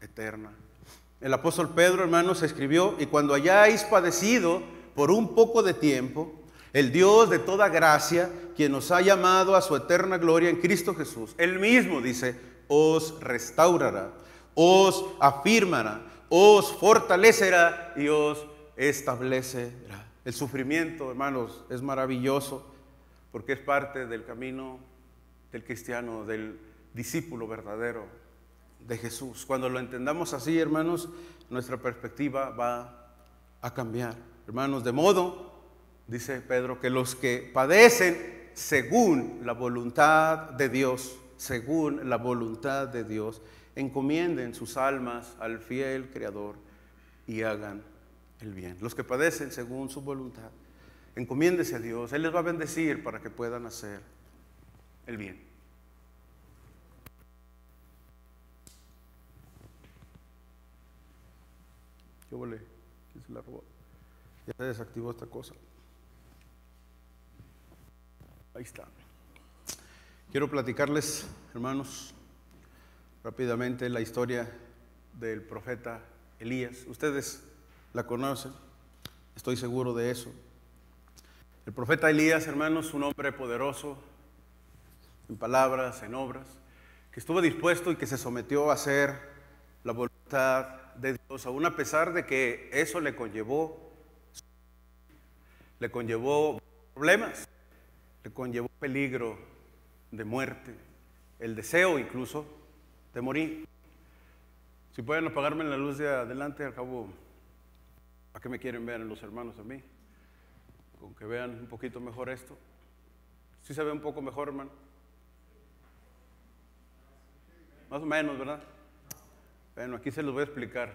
eterna. El apóstol Pedro, hermanos, escribió: y cuando hayáis padecido por un poco de tiempo, el Dios de toda gracia, quien nos ha llamado a su eterna gloria en Cristo Jesús, Él mismo, dice, os restaurará, os afirmará, os fortalecerá y os establecerá. El sufrimiento, hermanos, es maravilloso porque es parte del camino del cristiano, del discípulo verdadero de Jesús. Cuando lo entendamos así, hermanos, nuestra perspectiva va a cambiar. Hermanos, de modo, dice Pedro, que los que padecen según la voluntad de Dios, encomienden sus almas al fiel Creador y hagan el bien. Los que padecen según su voluntad, encomiéndese a Dios. Él les va a bendecir para que puedan hacer el bien. ¿Qué huele? ¿Quién se la robó? Ya se desactivó esta cosa. Ahí está. Quiero platicarles, hermanos, rápidamente la historia del profeta Elías. Ustedes la conocen, estoy seguro de eso. El profeta Elías, hermanos, un hombre poderoso en palabras, en obras, que estuvo dispuesto y que se sometió a hacer la voluntad de Dios, aún a pesar de que eso le conllevó problemas, le conllevó peligro de muerte, el deseo incluso de morir. Si pueden apagarme la luz de adelante, al cabo, ¿a qué me quieren ver los hermanos a mí? Con que vean un poquito mejor esto. ¿Sí se ve un poco mejor, hermano? Más o menos, ¿verdad? Bueno, aquí se los voy a explicar.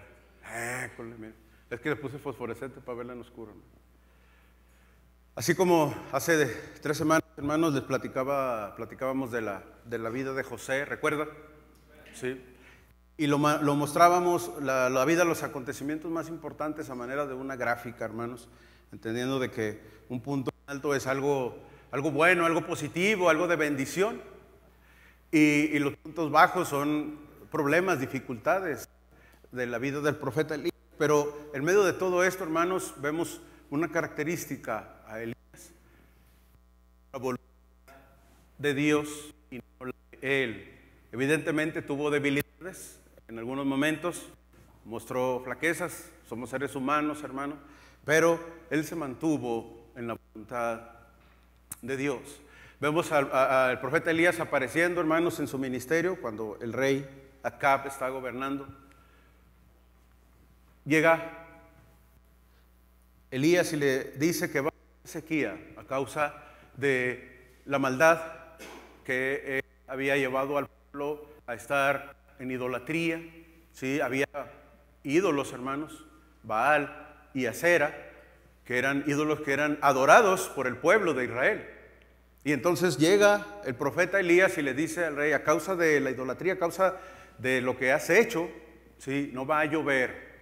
Es que le puse fosforescente para verla en oscuro, ¿no? Así como hace 3 semanas, hermanos, les platicábamos de la vida de José, ¿recuerdan? Sí. Y lo mostrábamos, la vida, los acontecimientos más importantes a manera de una gráfica, hermanos, entendiendo de que un punto alto es algo bueno, algo positivo, algo de bendición. Y los puntos bajos son problemas, dificultades de la vida del profeta Elías. Pero en medio de todo esto, hermanos, vemos una característica a Elías: la voluntad de Dios y no la de él. Evidentemente tuvo debilidades en algunos momentos, mostró flaquezas, somos seres humanos, hermano, pero él se mantuvo en la voluntad de Dios. Vemos al profeta Elías apareciendo, hermanos, en su ministerio cuando el rey Acab está gobernando. Llega Elías y le dice que va a sequía a causa de la maldad que había llevado al pueblo a estar en idolatría. ¿Sí? Había ídolos, hermanos, Baal y Acera, que eran ídolos que eran adorados por el pueblo de Israel. Y entonces llega el profeta Elías y le dice al rey: a causa de la idolatría, a causa de lo que has hecho, ¿sí? No va a llover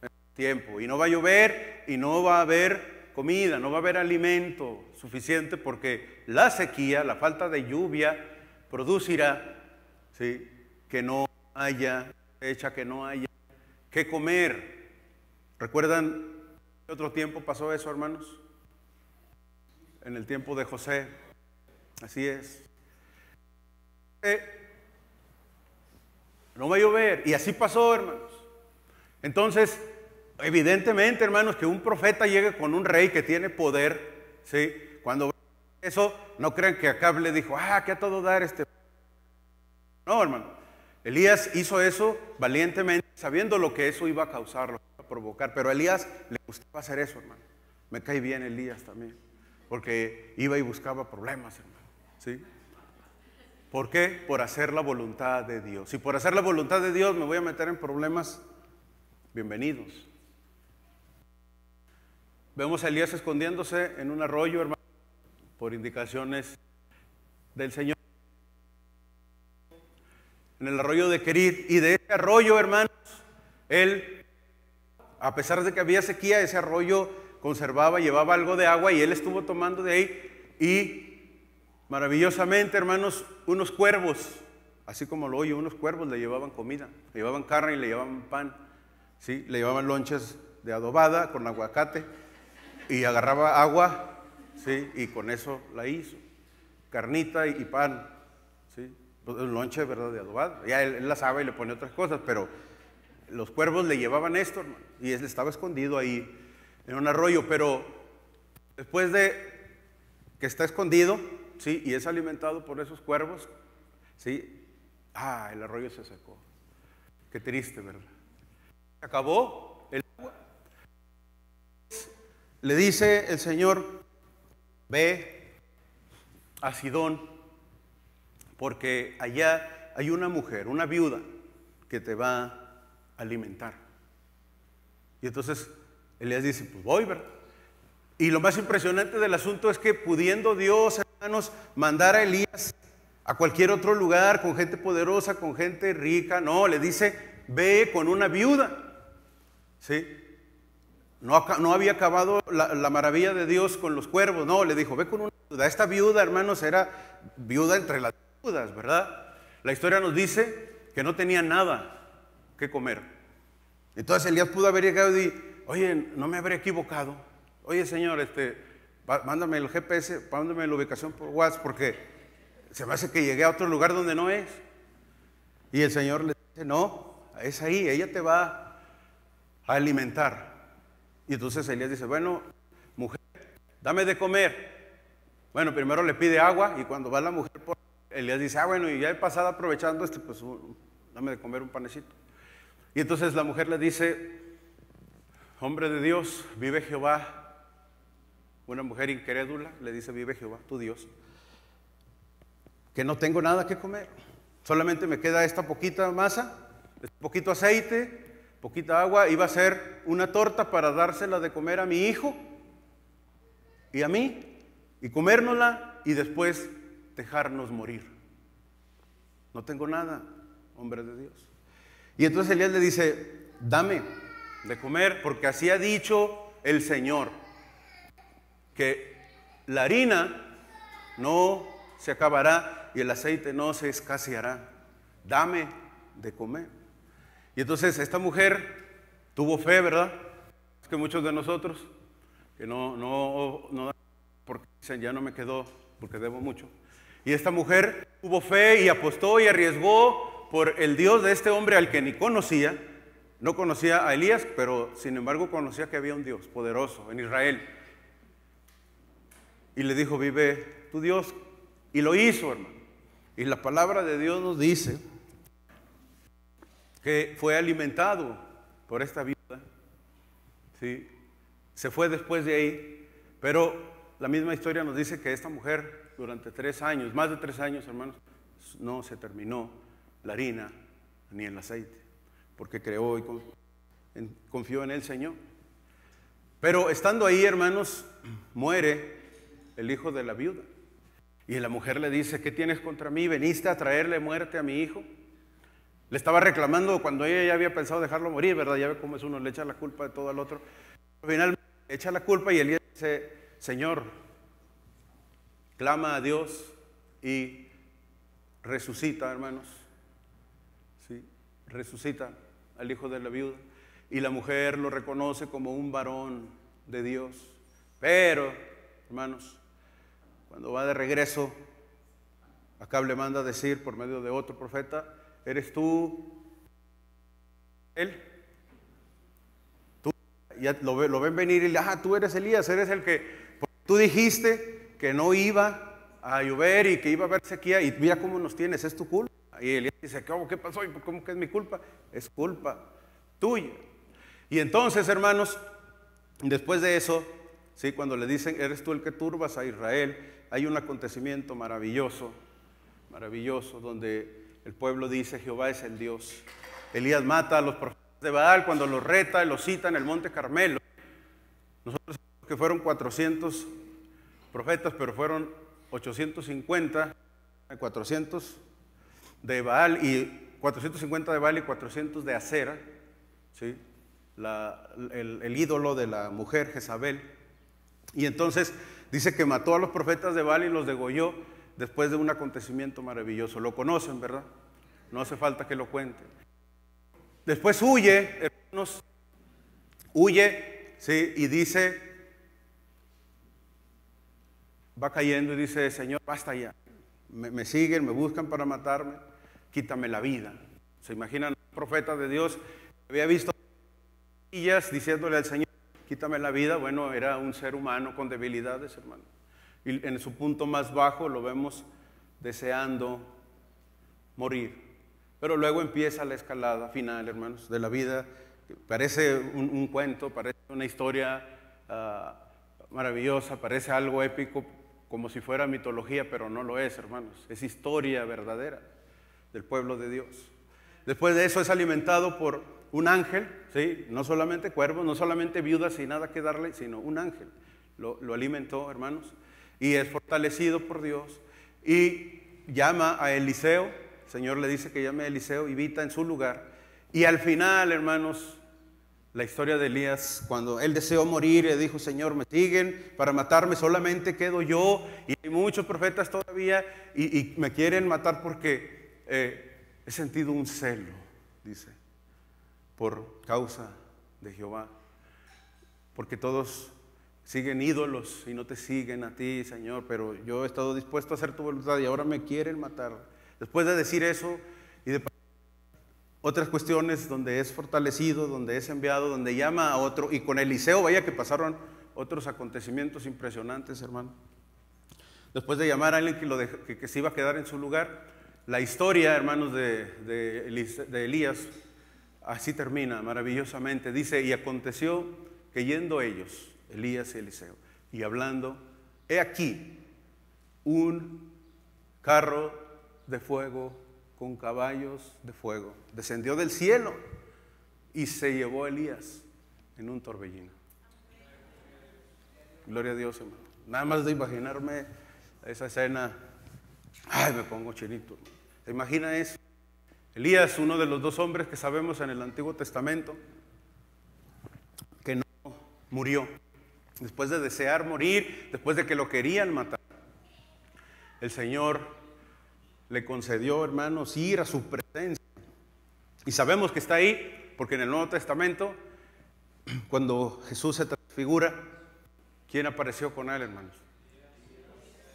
en tiempo, y no va a llover y no va a haber comida, no va a haber alimento suficiente, porque la sequía, la falta de lluvia producirá, ¿sí?, que no haya hecha, que no haya que comer. ¿Recuerdan qué otro tiempo pasó eso, hermanos? En el tiempo de José. Así es. No va a llover. Y así pasó, hermanos. Entonces, evidentemente, hermanos, que un profeta llegue con un rey que tiene poder, ¿sí? Cuando eso, no crean que Acab le dijo: que a todo dar este. No, hermano. Elías hizo eso valientemente, sabiendo lo que eso iba a causar, lo que iba a provocar. Pero a Elías le gustaba hacer eso, hermano. Me cae bien Elías también, porque iba y buscaba problemas, hermano. ¿Sí? ¿Por qué? Por hacer la voluntad de Dios. Si por hacer la voluntad de Dios me voy a meter en problemas, bienvenidos. Vemos a Elías escondiéndose en un arroyo, hermano, por indicaciones del Señor. en el arroyo de Querit, y de ese arroyo, hermanos, él, a pesar de que había sequía, ese arroyo conservaba, llevaba algo de agua, y él estuvo tomando de ahí, y maravillosamente, hermanos, unos cuervos, así como lo oye, unos cuervos le llevaban comida, le llevaban carne y le llevaban pan, ¿sí? Le llevaban lonches de adobada con aguacate, y agarraba agua, ¿sí? Y con eso la hizo, carnita y pan, ¿sí? Pues un lonche, ¿verdad?, de adobada. Ya él la sabe y le pone otras cosas, pero los cuervos le llevaban esto, hermano, y él estaba escondido ahí en un arroyo. Pero después de que está escondido, ¿sí?, y es alimentado por esos cuervos, ¿sí?, el arroyo se secó. Qué triste, ¿verdad? Se acabó el agua. Le dice el Señor: ve a Sidón, porque allá hay una mujer, una viuda, que te va a alimentar. Y entonces Elías dice: pues voy, ¿verdad? Y lo más impresionante del asunto es que, pudiendo Dios, hermanos, mandar a Elías a cualquier otro lugar, con gente poderosa, con gente rica, no, le dice: ve con una viuda, ¿sí? No había acabado la maravilla de Dios con los cuervos, no, le dijo: ve con una viuda. Esta viuda, hermanos, era viuda entre las viudas, ¿verdad? La historia nos dice que no tenía nada que comer. Entonces Elías pudo haber llegado y dicho: oye, no me habré equivocado. Oye, Señor, mándame el GPS, mándame la ubicación por WhatsApp, porque se me hace que llegué a otro lugar donde no es. Y el Señor le dice: no, es ahí, ella te va a alimentar. Y entonces Elías dice: bueno, mujer, dame de comer. Bueno, primero le pide agua, y cuando va la mujer, Elías dice: bueno, y ya he pasado aprovechando pues dame de comer un panecito. Y entonces la mujer le dice: hombre de Dios, vive Jehová. Una mujer incrédula le dice: vive Jehová, tu Dios, que no tengo nada que comer. Solamente me queda esta poquita masa, este poquito aceite, poquita agua. Iba a hacer una torta para dársela de comer a mi hijo y a mí, y comérnosla y después dejarnos morir. No tengo nada, hombre de Dios. Y entonces Elías le dice: dame de comer, porque así ha dicho el Señor, que la harina no se acabará y el aceite no se escaseará. Dame de comer. Y entonces esta mujer tuvo fe, ¿verdad? Es que muchos de nosotros que no porque dicen: ya no me quedó porque debo mucho. Y esta mujer tuvo fe y apostó y arriesgó por el Dios de este hombre al que ni conocía. No conocía a Elías, pero sin embargo conocía que había un Dios poderoso en Israel. Y le dijo: vive tu Dios. Y lo hizo, hermano. Y la palabra de Dios nos dice que fue alimentado por esta viuda, ¿sí? Se fue después de ahí, pero la misma historia nos dice que esta mujer durante 3 años, más de 3 años, hermanos, no se terminó la harina ni el aceite, porque creó y confió en el Señor. Pero estando ahí, hermanos, muere el hijo de la viuda. Y la mujer le dice: ¿qué tienes contra mí? ¿Veniste a traerle muerte a mi hijo? Le estaba reclamando cuando ella ya había pensado dejarlo morir, ¿verdad? Ya ve cómo es uno, le echa la culpa de todo al otro. Al final le echa la culpa y Elías dice: Señor, clama a Dios y resucita, hermanos. ¿Sí? Resucita al hijo de la viuda. Y la mujer lo reconoce como un varón de Dios. Pero, hermanos, cuando va de regreso, Acab le manda a decir por medio de otro profeta: ¿eres tú él? Tú, ya lo ven venir y le tú eres Elías, eres el que tú dijiste que no iba a llover y que iba a haber sequía, y mira cómo nos tienes, es tu culpa. Y Elías dice: ¿qué pasó? ¿Cómo que es mi culpa? Es culpa tuya. Y entonces, hermanos, después de eso, ¿sí?, cuando le dicen: eres tú el que turbas a Israel, hay un acontecimiento maravilloso, donde el pueblo dice: Jehová es el Dios. Elías mata a los profetas de Baal cuando los reta y los cita en el monte Carmelo. Nosotros sabemos que fueron 400 profetas, pero fueron 850, 400 de Baal, y 450 de Baal y 400 de Acera, ¿sí? El ídolo de la mujer Jezabel. Y entonces dice que mató a los profetas de Baal y los degolló después de un acontecimiento maravilloso. Lo conocen, ¿verdad? No hace falta que lo cuente. Después huye, hermanos, huye, ¿sí? Y dice, va cayendo y dice: Señor, basta ya. Me siguen, me buscan para matarme, quítame la vida. ¿Se imaginan? Un profeta de Dios había visto diciéndole al Señor: quítame la vida. Bueno, era un ser humano con debilidades, hermano. Y en su punto más bajo lo vemos deseando morir. Pero luego empieza la escalada final, hermanos, de la vida. Parece un cuento, parece una historia maravillosa, parece algo épico, como si fuera mitología, pero no lo es, hermanos. Es historia verdadera del pueblo de Dios. Después de eso es alimentado por un ángel, ¿sí? No solamente cuervos, no solamente viudas sin nada que darle, sino un ángel. Lo alimentó, hermanos, y es fortalecido por Dios. Y llama a Eliseo. El Señor le dice que llame a Eliseo y habita en su lugar. Y al final, hermanos, la historia de Elías, cuando él deseó morir, le dijo: Señor, me siguen para matarme, solamente quedo yo y hay muchos profetas todavía y me quieren matar porque he sentido un celo, dice, por causa de Jehová, porque todos siguen ídolos y no te siguen a ti, Señor, pero yo he estado dispuesto a hacer tu voluntad y ahora me quieren matar. Después de decir eso y de otras cuestiones donde es fortalecido, donde es enviado, donde llama a otro, y con Eliseo, vaya que pasaron otros acontecimientos impresionantes, hermano. Después de llamar a alguien que se iba a quedar en su lugar, la historia, hermanos, de Elías, así termina maravillosamente. Dice: y aconteció que yendo ellos, Elías y Eliseo, y hablando, he aquí un carro de fuego con caballos de fuego descendió del cielo y se llevó a Elías en un torbellino. Gloria a Dios, hermano. Nada más de imaginarme esa escena, ay, me pongo chinito. ¿Se imagina eso? Elías, uno de los dos hombres que sabemos en el Antiguo Testamento que no murió, después de desear morir, después de que lo querían matar, el Señor le concedió, hermanos, ir a su presencia. Y sabemos que está ahí porque en el Nuevo Testamento, cuando Jesús se transfigura, ¿quién apareció con él, hermanos?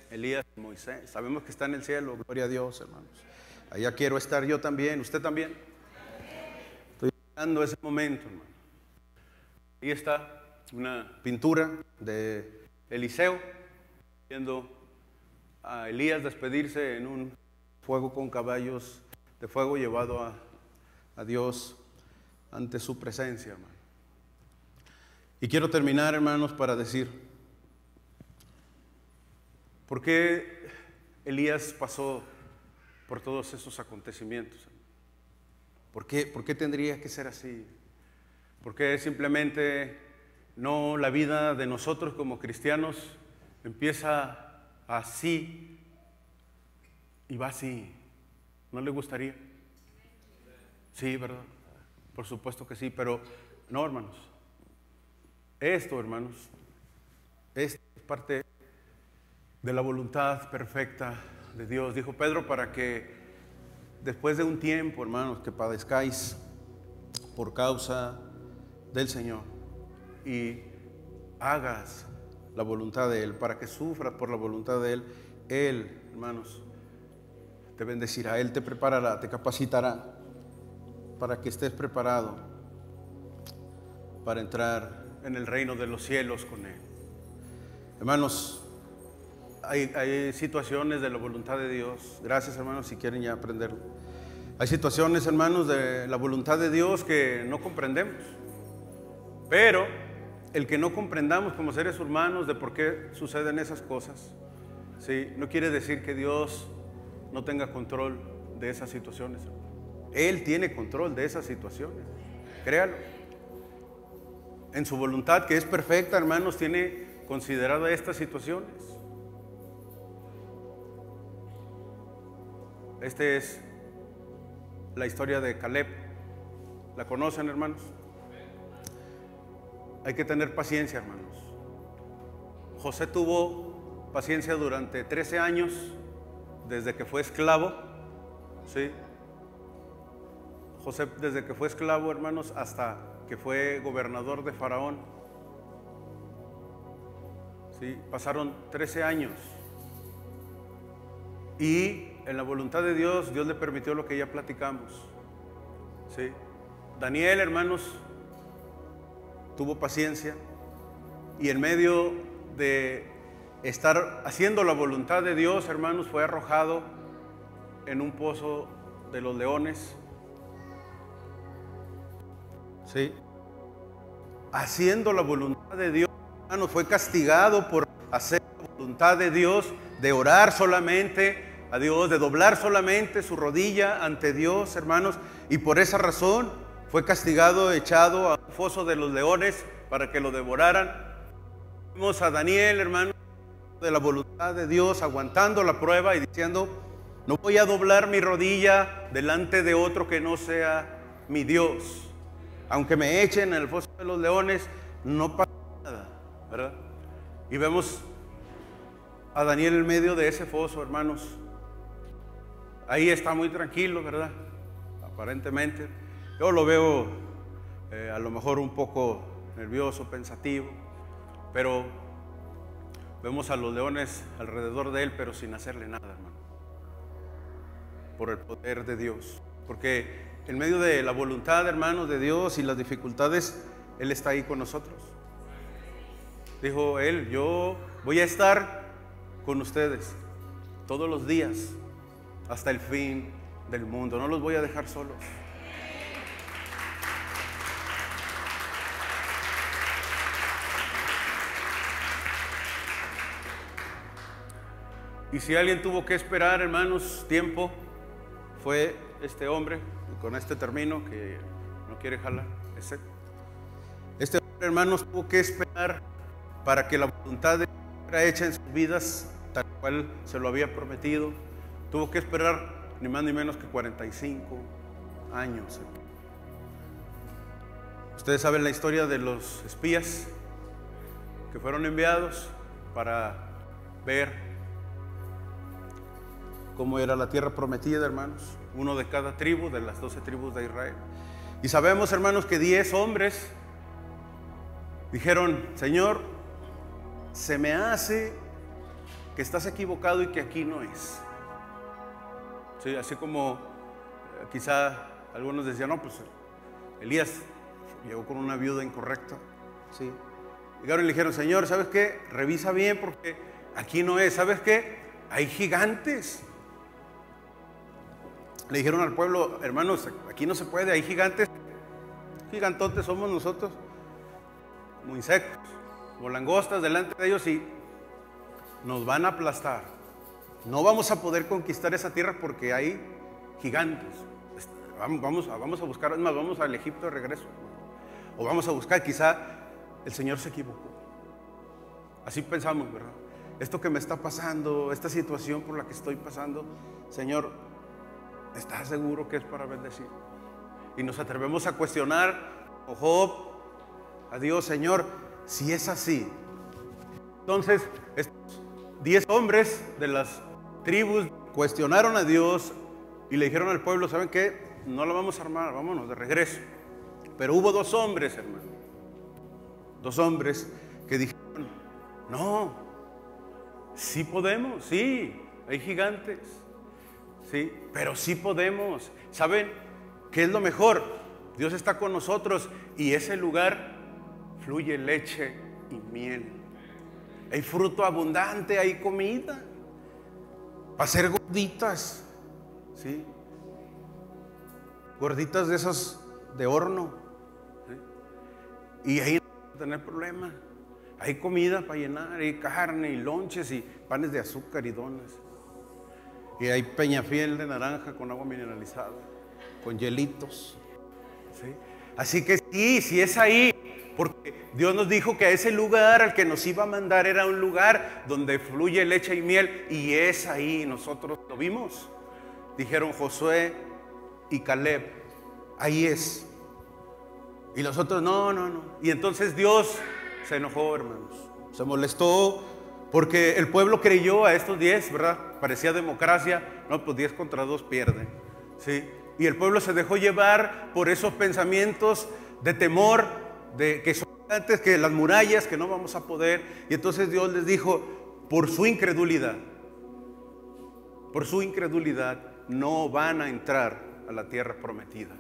Elías y Moisés. Sabemos que está en el cielo, gloria a Dios, hermanos. Allá quiero estar yo también, usted también. Estoy esperando ese momento, hermano. Ahí está una pintura de Eliseo viendo a Elías despedirse en un fuego con caballos de fuego llevado a Dios ante su presencia, hermano. Y quiero terminar, hermanos, para decir, ¿por qué Elías pasó por todos esos acontecimientos? ¿Por qué tendría que ser así? ¿Por qué simplemente no la vida de nosotros como cristianos empieza así y va así? ¿No le gustaría? Sí, ¿verdad? Por supuesto que sí, pero no, hermanos. Esto, hermanos, es parte de la voluntad perfecta de Dios. Dijo Pedro, para que después de un tiempo, hermanos, que padezcáis por causa del Señor y hagas la voluntad de Él, para que sufras por la voluntad de Él, Él, hermanos, te bendecirá, Él te preparará, te capacitará para que estés preparado para entrar en el reino de los cielos con Él. Hermanos, hay situaciones de la voluntad de Dios. Gracias, hermanos, si quieren ya aprenderlo. Hay situaciones, hermanos, de la voluntad de Dios que no comprendemos. Pero el que no comprendamos como seres humanos de por qué suceden esas cosas, ¿sí?, no quiere decir que Dios no tenga control de esas situaciones. Él tiene control de esas situaciones. Créalo. En su voluntad, que es perfecta, hermanos, tiene considerado estas situaciones. Este es la historia de Caleb. ¿La conocen, hermanos? Hay que tener paciencia, hermanos. José tuvo paciencia durante 13 años, desde que fue esclavo, ¿sí? José, desde que fue esclavo, hermanos, hasta que fue gobernador de Faraón, ¿sí? Pasaron 13 años. Y en la voluntad de Dios, Dios le permitió lo que ya platicamos, ¿sí? Daniel, hermanos, tuvo paciencia, y en medio de estar haciendo la voluntad de Dios, hermanos, fue arrojado en un pozo de los leones, ¿sí? Haciendo la voluntad de Dios, hermanos, fue castigado por hacer la voluntad de Dios, de orar solamente a Dios, de doblar solamente su rodilla ante Dios, hermanos, y por esa razón fue castigado, echado a un foso de los leones para que lo devoraran. Vimos a Daniel, hermanos, de la voluntad de Dios, aguantando la prueba y diciendo: no voy a doblar mi rodilla delante de otro que no sea mi Dios. Aunque me echen en el foso de los leones, no pasa nada, ¿verdad? Y vemos a Daniel en medio de ese foso, hermanos. Ahí está muy tranquilo, ¿verdad? Aparentemente. Yo lo veo a lo mejor un poco nervioso, pensativo, pero vemos a los leones alrededor de él, pero sin hacerle nada, hermano, por el poder de Dios. Porque en medio de la voluntad, hermanos, de Dios y las dificultades, Él está ahí con nosotros. Dijo Él: yo voy a estar con ustedes todos los días hasta el fin del mundo. No los voy a dejar solos. Y si alguien tuvo que esperar, hermanos, tiempo, fue este hombre. Y con este termino, que no quiere jalar. Este hombre, hermanos, tuvo que esperar para que la voluntad de Dios fuera hecha en sus vidas, tal cual se lo había prometido. Tuvo que esperar ni más ni menos que 45 años. Ustedes saben la historia de los espías que fueron enviados para ver cómo era la tierra prometida, hermanos. Uno de cada tribu, de las 12 tribus de Israel. Y sabemos, hermanos, que 10 hombres dijeron: Señor, se me hace que estás equivocado y que aquí no es. Sí, así como quizá algunos decían: no, pues Elías llegó con una viuda incorrecta. Sí. Llegaron y le dijeron: Señor, ¿sabes qué? Revisa bien porque aquí no es. ¿Sabes qué? Hay gigantes. Le dijeron al pueblo: hermanos, aquí no se puede, hay gigantes. Gigantotes somos nosotros, como insectos, como langostas delante de ellos, y nos van a aplastar. No vamos a poder conquistar esa tierra porque hay gigantes. Vamos a buscar, es más, vamos al Egipto de regreso. O vamos a buscar, quizá el Señor se equivocó. Así pensamos, ¿verdad? Esto que me está pasando, esta situación por la que estoy pasando, Señor, ¿estás seguro que es para bendecir? Y nos atrevemos a cuestionar, o Job, a Dios: Señor, si es así. Entonces, estos 10 hombres de las tribus cuestionaron a Dios y le dijeron al pueblo: ¿saben qué? No la vamos a armar, vámonos de regreso. Pero hubo 2 hombres, hermano. 2 hombres que dijeron: no, sí podemos, sí, hay gigantes. Sí, pero sí podemos. ¿Saben qué es lo mejor? Dios está con nosotros y ese lugar fluye leche y miel. Hay fruto abundante, hay comida para hacer gorditas, ¿sí? Gorditas de esas de horno, ¿sí? Y ahí no vamos a tener problema. Hay comida para llenar, hay carne y lonches y panes de azúcar y donas. Y hay peñafiel de naranja con agua mineralizada, con hielitos, ¿sí? Así que sí es ahí, porque Dios nos dijo que a ese lugar al que nos iba a mandar era un lugar donde fluye leche y miel, y es ahí. Nosotros lo vimos. Dijeron: Josué y Caleb, ahí es. Y los otros, no. Y entonces Dios se enojó, hermanos. Se molestó porque el pueblo creyó a estos 10, ¿verdad? Parecía democracia. No, pues 10 contra 2 pierden, ¿sí? Y el pueblo se dejó llevar por esos pensamientos de temor, de que son antes que las murallas, que no vamos a poder. Y entonces Dios les dijo, por su incredulidad no van a entrar a la tierra prometida.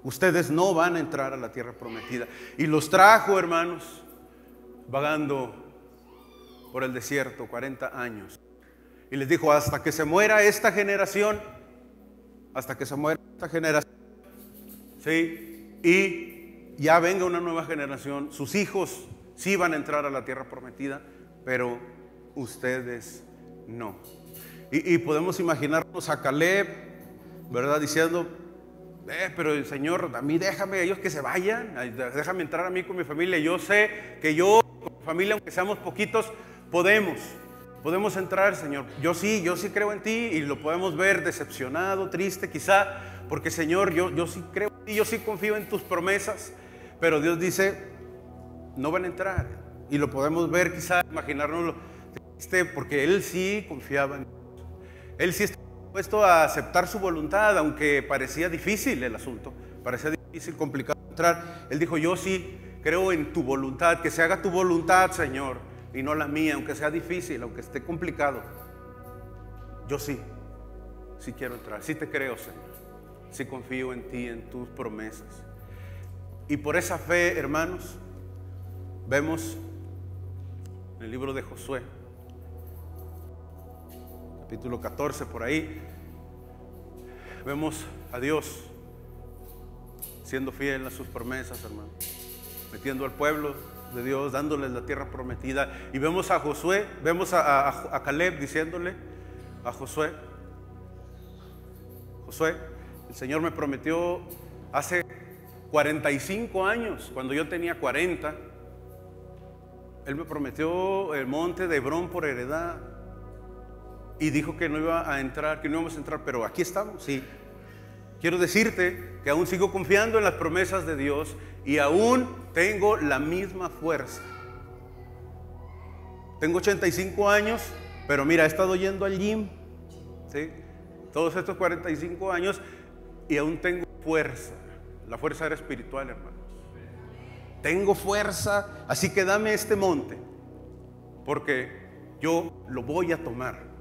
Ustedes no van a entrar a la tierra prometida. Y los trajo, hermanos, vagando por el desierto 40 años. Y les dijo, hasta que se muera esta generación, ¿sí? Y ya venga una nueva generación, sus hijos sí van a entrar a la tierra prometida, pero ustedes no. Y podemos imaginarnos a Caleb, ¿verdad? Diciendo, pero el Señor, a mí déjame, ellos que se vayan, déjame entrar a mí con mi familia. Yo sé que yo, con mi familia, aunque seamos poquitos, podemos entrar, Señor. Yo sí creo en ti, y lo podemos ver decepcionado, triste quizá, porque Señor, yo sí creo en ti, yo sí confío en tus promesas, pero Dios dice, no van a entrar. Y lo podemos ver quizá, imaginárnoslo triste, porque Él sí confiaba en Dios. Él sí está dispuesto a aceptar su voluntad, aunque parecía difícil el asunto, parecía difícil, complicado entrar. Él dijo, yo sí creo en tu voluntad, que se haga tu voluntad, Señor, y no la mía, aunque sea difícil, aunque esté complicado. Yo sí quiero entrar, sí te creo, Señor, sí confío en ti, en tus promesas. Y por esa fe, hermanos, vemos en el libro de Josué, capítulo 14, por ahí, vemos a Dios siendo fiel a sus promesas, hermano, metiendo al pueblo de Dios, dándoles la tierra prometida. Y vemos a Josué, vemos a Caleb diciéndole a Josué, el Señor me prometió hace 45 años, cuando yo tenía 40, Él me prometió el monte de Hebrón por heredad, y dijo que no iba a entrar, que no íbamos a entrar, pero aquí estamos, sí. Quiero decirte que aún sigo confiando en las promesas de Dios y aún tengo la misma fuerza. Tengo 85 años, pero mira, he estado yendo al gym, ¿sí? Todos estos 45 años y aún tengo fuerza. La fuerza era espiritual, hermano. Tengo fuerza, así que dame este monte, porque yo lo voy a tomar.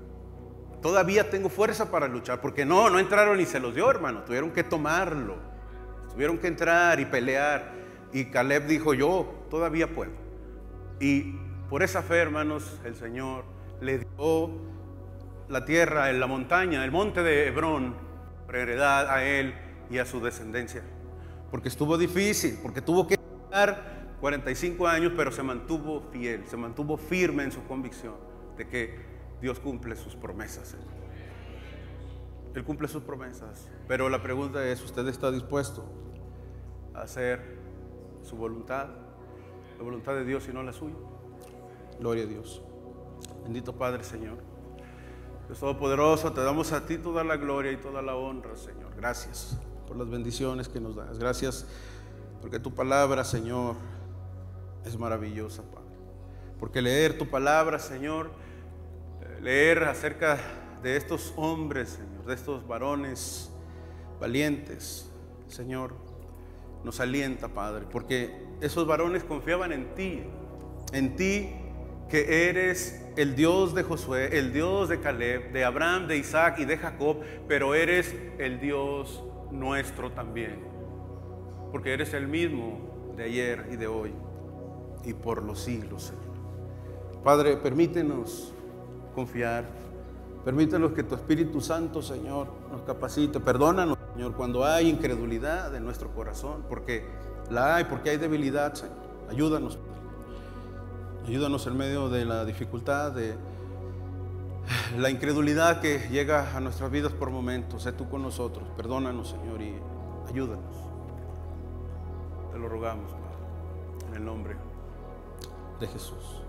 Todavía tengo fuerza para luchar, porque no entraron y se los dio, hermano. Tuvieron que tomarlo, tuvieron que entrar y pelear. Y Caleb dijo, yo todavía puedo. Y por esa fe, hermanos, el Señor le dio la tierra, la montaña, el monte de Hebrón, por heredad a él y a su descendencia. Porque estuvo difícil, porque tuvo que estar 45 años, pero se mantuvo fiel, se mantuvo firme en su convicción de que Dios cumple sus promesas. Él cumple sus promesas. Pero la pregunta es, ¿usted está dispuesto a hacer su voluntad? La voluntad de Dios y no la suya. Gloria a Dios. Bendito Padre, Señor. Dios Todopoderoso, te damos a ti toda la gloria y toda la honra, Señor. Gracias por las bendiciones que nos das. Gracias porque tu palabra, Señor, es maravillosa, Padre. Porque leer tu palabra, Señor, leer acerca de estos hombres, Señor, de estos varones valientes, Señor, nos alienta, Padre, porque esos varones confiaban en ti que eres el Dios de Josué, el Dios de Caleb, de Abraham, de Isaac y de Jacob, pero eres el Dios nuestro también, porque eres el mismo de ayer y de hoy y por los siglos, Señor. Padre, permítenos confiar, permítenos que tu Espíritu Santo, Señor, nos capacite. Perdónanos, Señor, cuando hay incredulidad en nuestro corazón, porque la hay, porque hay debilidad, Señor. Ayúdanos, ayúdanos en medio de la dificultad, de la incredulidad que llega a nuestras vidas por momentos. Sé tú con nosotros, perdónanos, Señor, y ayúdanos. Te lo rogamos, Padre, en el nombre de Jesús.